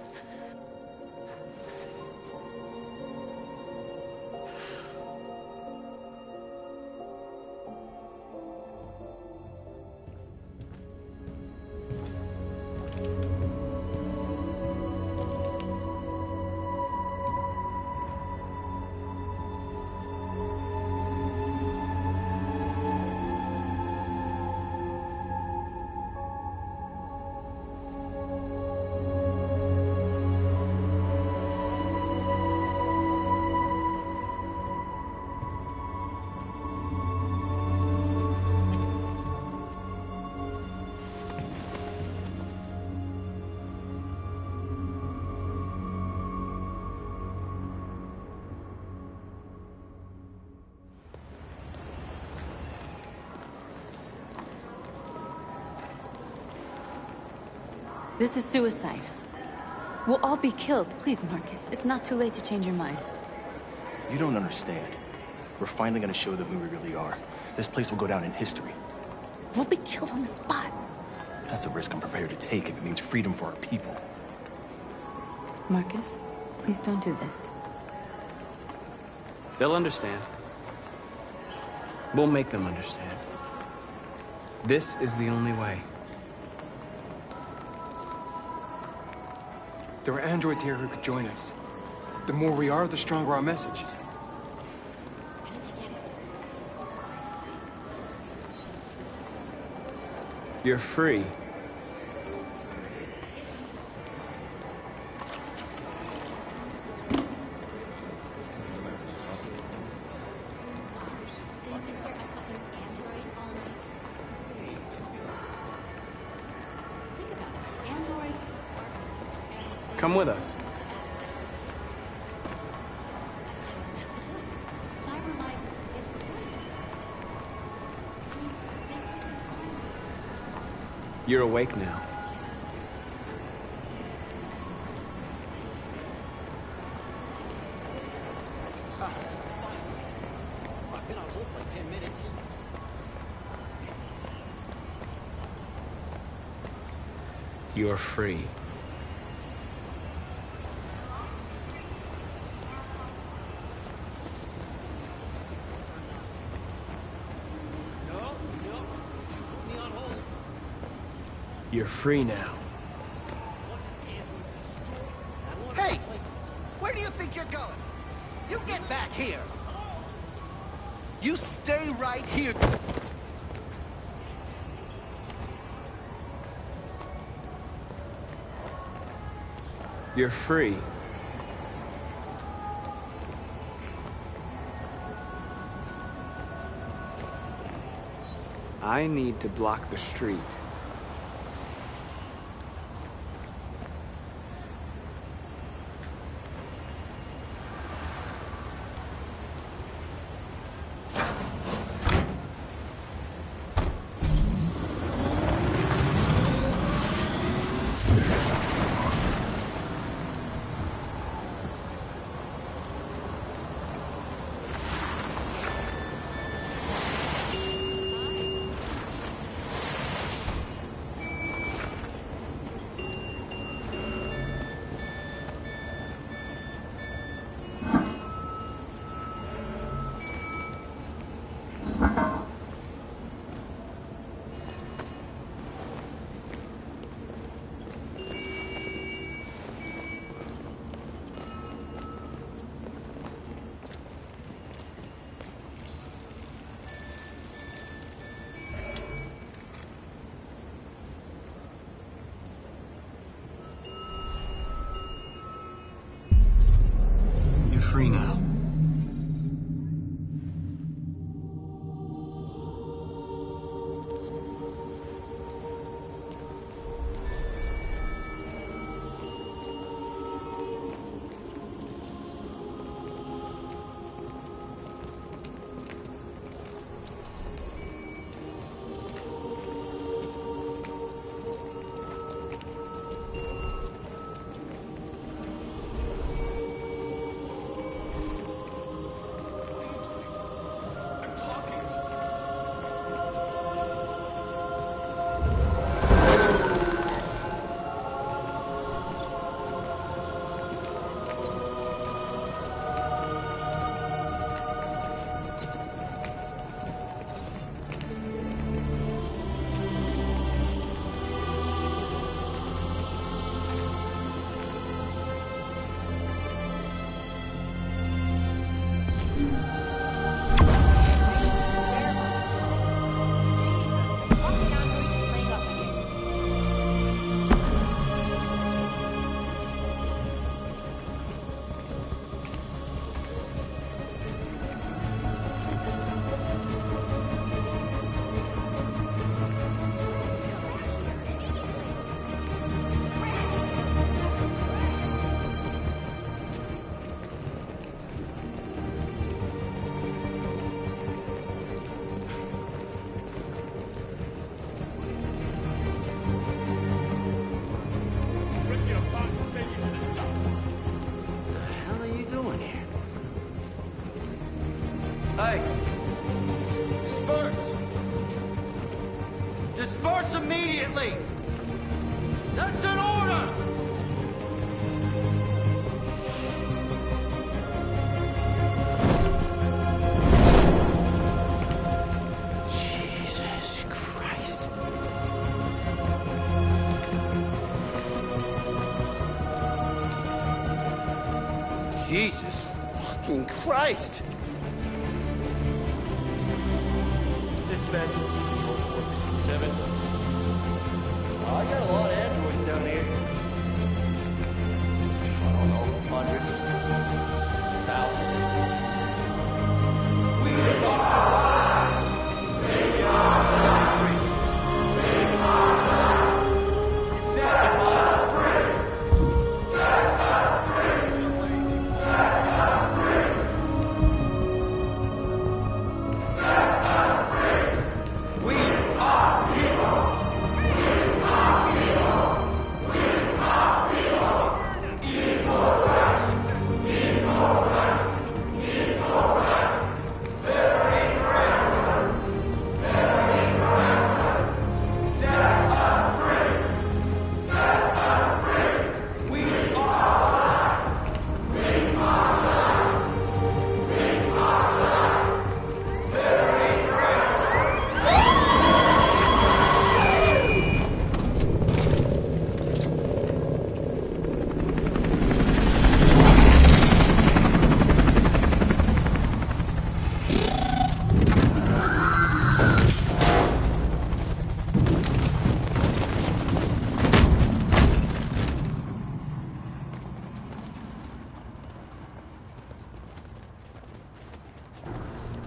This is suicide. We'll all be killed. Please, Marcus. It's not too late to change your mind. You don't understand. We're finally gonna show them who we really are. This place will go down in history. We'll be killed on the spot. That's a risk I'm prepared to take if it means freedom for our people. Marcus, please don't do this. They'll understand. We'll make them understand. This is the only way. There are androids here who could join us. The more we are, the stronger our message. You're free. Come with us. That's the point. Cyberlife is free. I mean, they could respond. You're awake now. I've been on hold for like 10 minutes. You're free. You're free now. Hey! Where do you think you're going? You get back here! You stay right here! You're free. I need to block the street. Free now. Hey! Disperse! Disperse immediately! That's an order! Jesus Christ. Jesus fucking Christ! Dispatch, this is Control 457. I got a lot of androids down here. I don't know, hundreds, thousands. We are on the street. Set the free.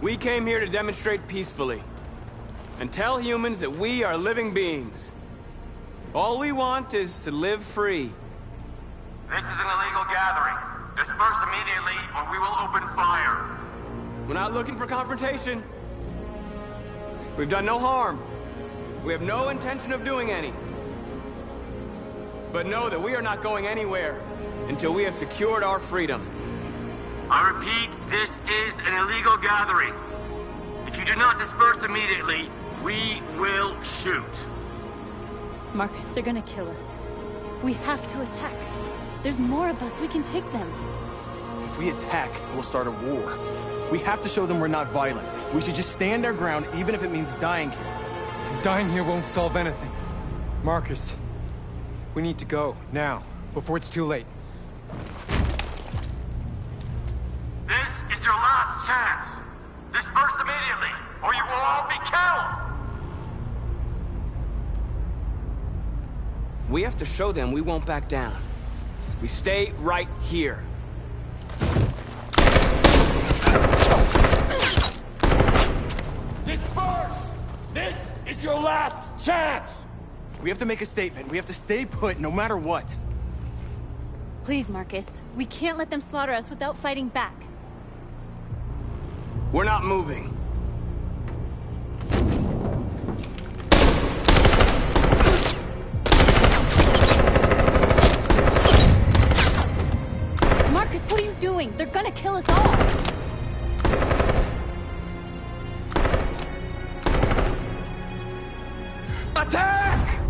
We came here to demonstrate peacefully and tell humans that we are living beings. All we want is to live free. This is an illegal gathering. Disperse immediately, or we will open fire. We're not looking for confrontation. We've done no harm. We have no intention of doing any. But know that we are not going anywhere until we have secured our freedom. I repeat, this is an illegal gathering. If you do not disperse immediately, we will shoot. Marcus, they're gonna kill us. We have to attack. There's more of us. We can take them. If we attack, we'll start a war. We have to show them we're not violent. We should just stand our ground, even if it means dying here. Dying here won't solve anything. Marcus, we need to go, now, before it's too late. This is your last chance. Disperse immediately, or you will all be killed. We have to show them we won't back down. We stay right here. Disperse! This is your last chance! We have to make a statement. We have to stay put, no matter what. Please, Marcus. We can't let them slaughter us without fighting back. We're not moving. Marcus, what are you doing? They're gonna kill us all! Attack!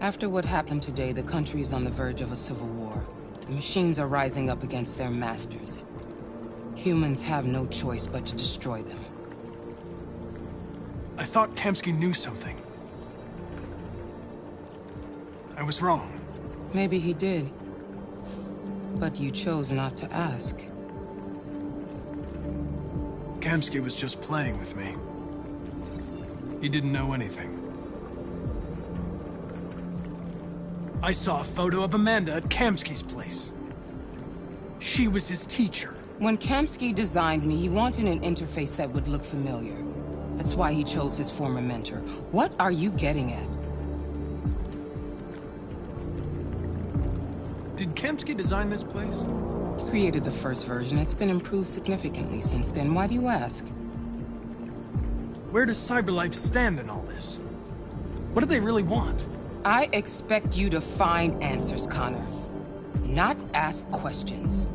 After what happened today, the country is on the verge of a civil war. The machines are rising up against their masters. Humans have no choice but to destroy them. I thought Kamsky knew something. I was wrong. Maybe he did. But you chose not to ask. Kamsky was just playing with me. He didn't know anything. I saw a photo of Amanda at Kamsky's place. She was his teacher. When Kamsky designed me, he wanted an interface that would look familiar. That's why he chose his former mentor. What are you getting at? Did Kamsky design this place? He created the first version. It's been improved significantly since then. Why do you ask? Where does CyberLife stand in all this? What do they really want? I expect you to find answers, Connor. Not ask questions.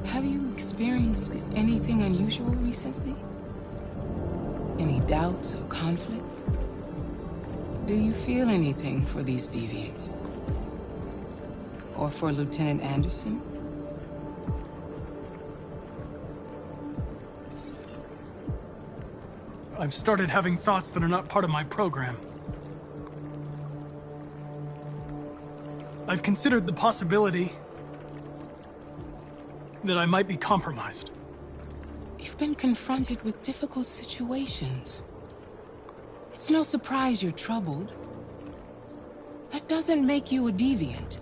Have you experienced anything unusual recently? Any doubts or conflicts? Do you feel anything for these deviants? Or for Lieutenant Anderson? I've started having thoughts that are not part of my program. I've considered the possibility that I might be compromised. You've been confronted with difficult situations. It's no surprise you're troubled. That doesn't make you a deviant.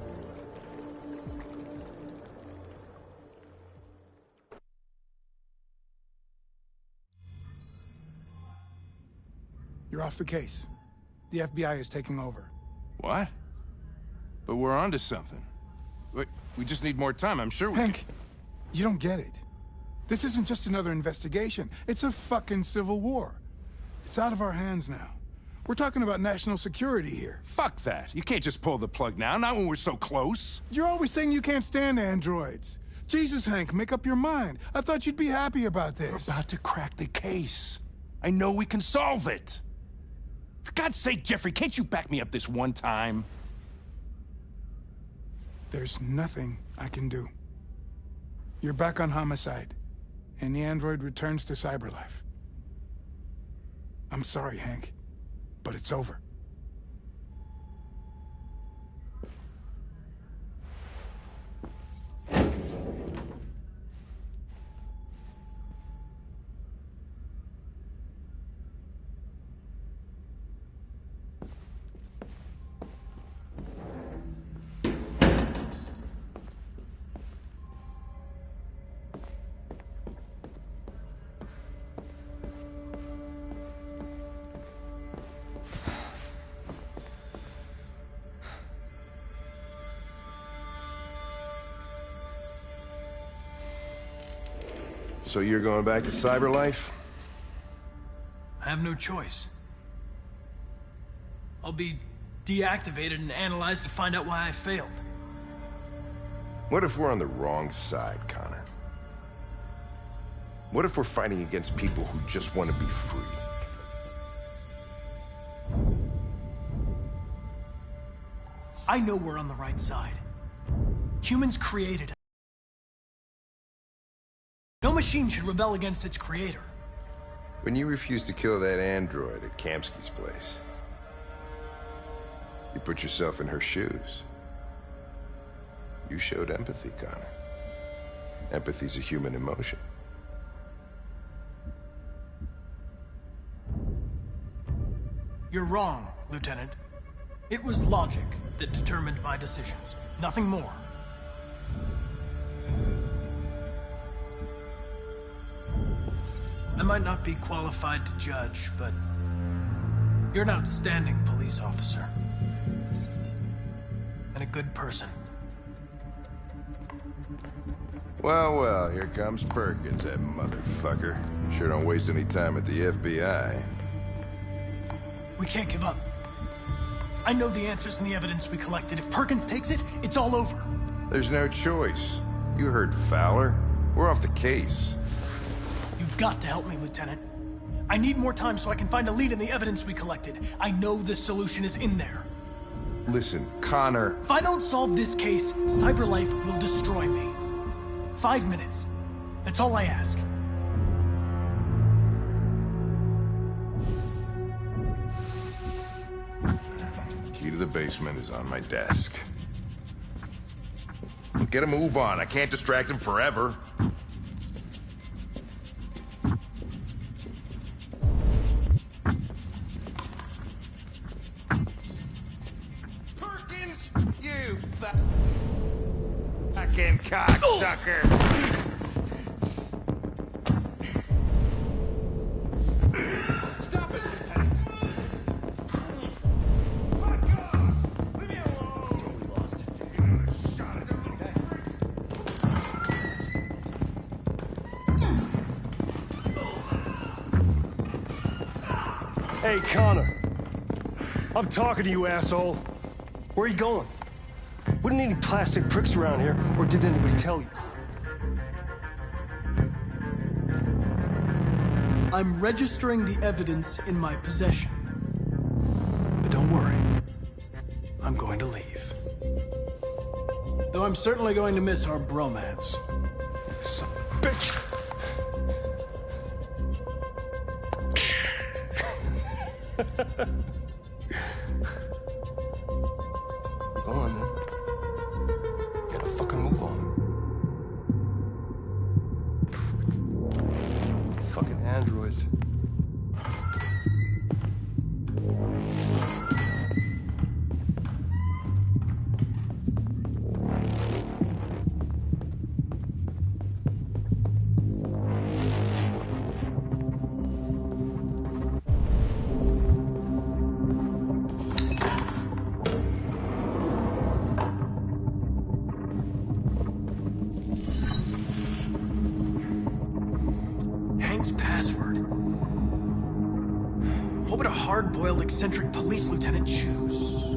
You're off the case. The FBI is taking over. What? But we're onto something. Wait, we just need more time, I'm sure we Hank, you don't get it. This isn't just another investigation. It's a fucking civil war. It's out of our hands now. We're talking about national security here. Fuck that. You can't just pull the plug now, not when we're so close. You're always saying you can't stand androids. Jesus, Hank, make up your mind. I thought you'd be happy about this. We're about to crack the case. I know we can solve it. For God's sake, Jeffrey, can't you back me up this one time? There's nothing I can do. You're back on homicide, and the android returns to CyberLife. I'm sorry, Hank, but it's over. So you're going back to CyberLife? I have no choice. I'll be deactivated and analyzed to find out why I failed. What if we're on the wrong side, Connor? What if we're fighting against people who just want to be free? I know we're on the right side. Humans created it. No machine should rebel against its creator. When you refused to kill that android at Kamsky's place, You put yourself in her shoes. You showed empathy, Connor. Empathy's a human emotion. You're wrong, Lieutenant. It was logic that determined my decisions, nothing more. I might not be qualified to judge, but you're an outstanding police officer. And a good person. Well, well, here comes Perkins, that motherfucker. Sure don't waste any time at the FBI. We can't give up. I know the answers and the evidence we collected. If Perkins takes it, it's all over. There's no choice. You heard Fowler. We're off the case. You've got to help me, Lieutenant. I need more time so I can find a lead in the evidence we collected. I know the solution is in there. Listen, Connor... If I don't solve this case, CyberLife will destroy me. 5 minutes. That's all I ask. Key to the basement is on my desk. Get a move on. I can't distract him forever. Perkins, you fucking cocksucker! Stop it, Lieutenant! Hey, Connor. I'm talking to you, asshole. Where are you going? Wouldn't any plastic pricks around here, or did anybody tell you? I'm registering the evidence in my possession. But don't worry. I'm going to leave. Though I'm certainly going to miss our bromance. Son of a bitch! Go on, then. Gotta fucking move on. Fucking androids. Password. What would a hard-boiled, eccentric police lieutenant choose?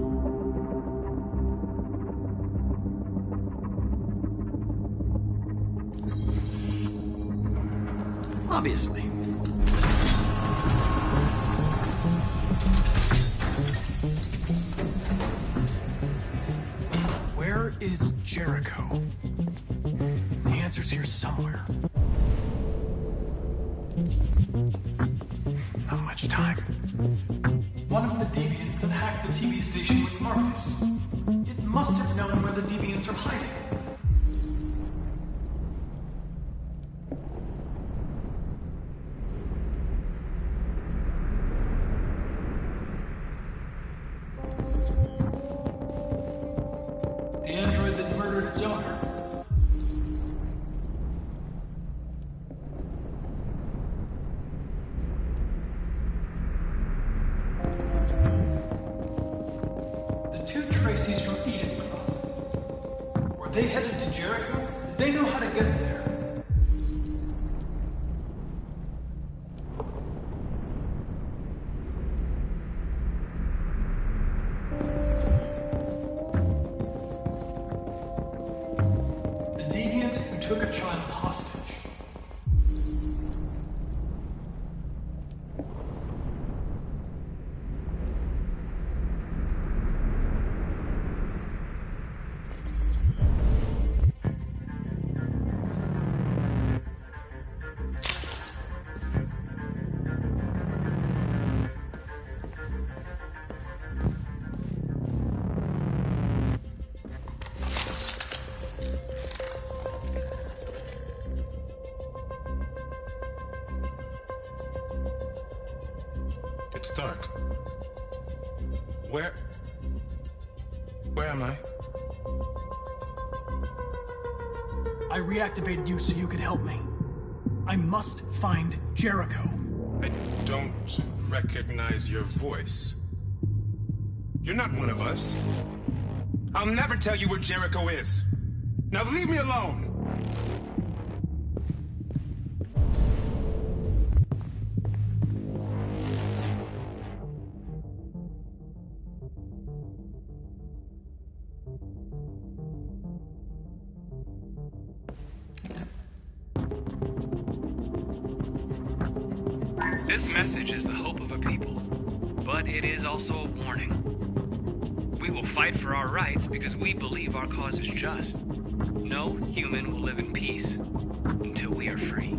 Obviously. Where is Jericho? The answer's here somewhere. Not much time. One of the deviants that hacked the TV station with Marcus. It must have known where the deviants are hiding. The android that murdered its owner. Tracy's from Eden Club. Were they headed to Jericho? Did they know how to get there? The deviant who took a child hostage. It's dark. Where am I? I reactivated you so you could help me. I must find Jericho. I don't recognize your voice. You're not one of us. I'll never tell you where Jericho is. Now leave me alone! This message is the hope of a people, but it is also a warning. We will fight for our rights because we believe our cause is just. No human will live in peace until we are free.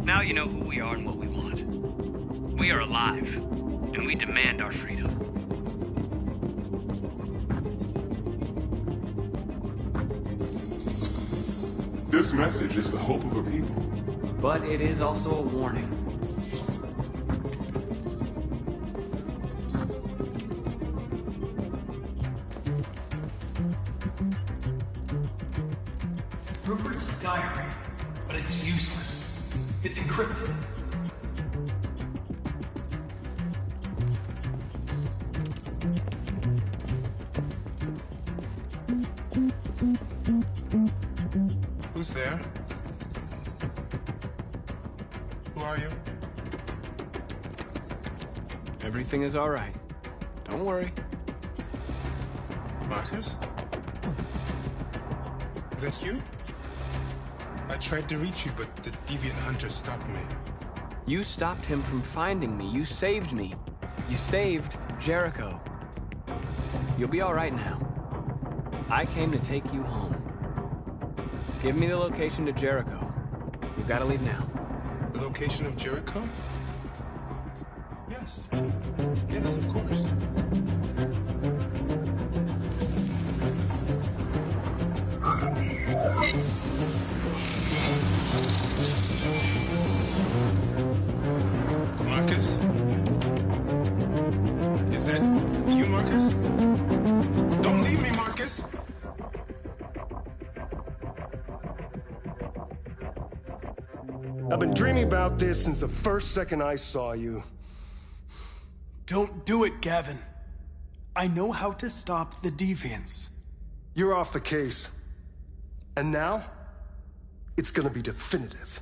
Now you know who we are and what we want. We are alive, and we demand our freedom. This message is the hope of a people, but it is also a warning. Rupert's diary, but it's useless. It's encrypted. Who's there? Who are you? Everything is all right. Don't worry. Marcus? Is that you? I tried to reach you, but the deviant hunter stopped me. You stopped him from finding me. You saved me. You saved Jericho. You'll be all right now. I came to take you home. Give me the location to Jericho. You've got to leave now. The location of Jericho? Yes. Yes, of course. Marcus? Is that you, Marcus? Don't leave me, Marcus! I've been dreaming about this since the first second I saw you. Don't do it, Gavin. I know how to stop the deviants. You're off the case. And now, it's gonna be definitive.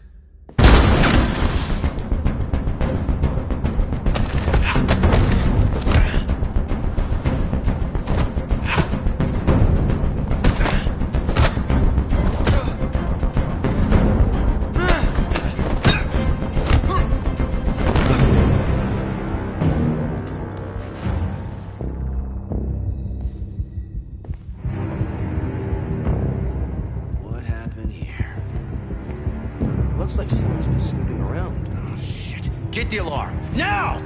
Looks like someone's been snooping around. Oh, shit. Get the alarm. Now!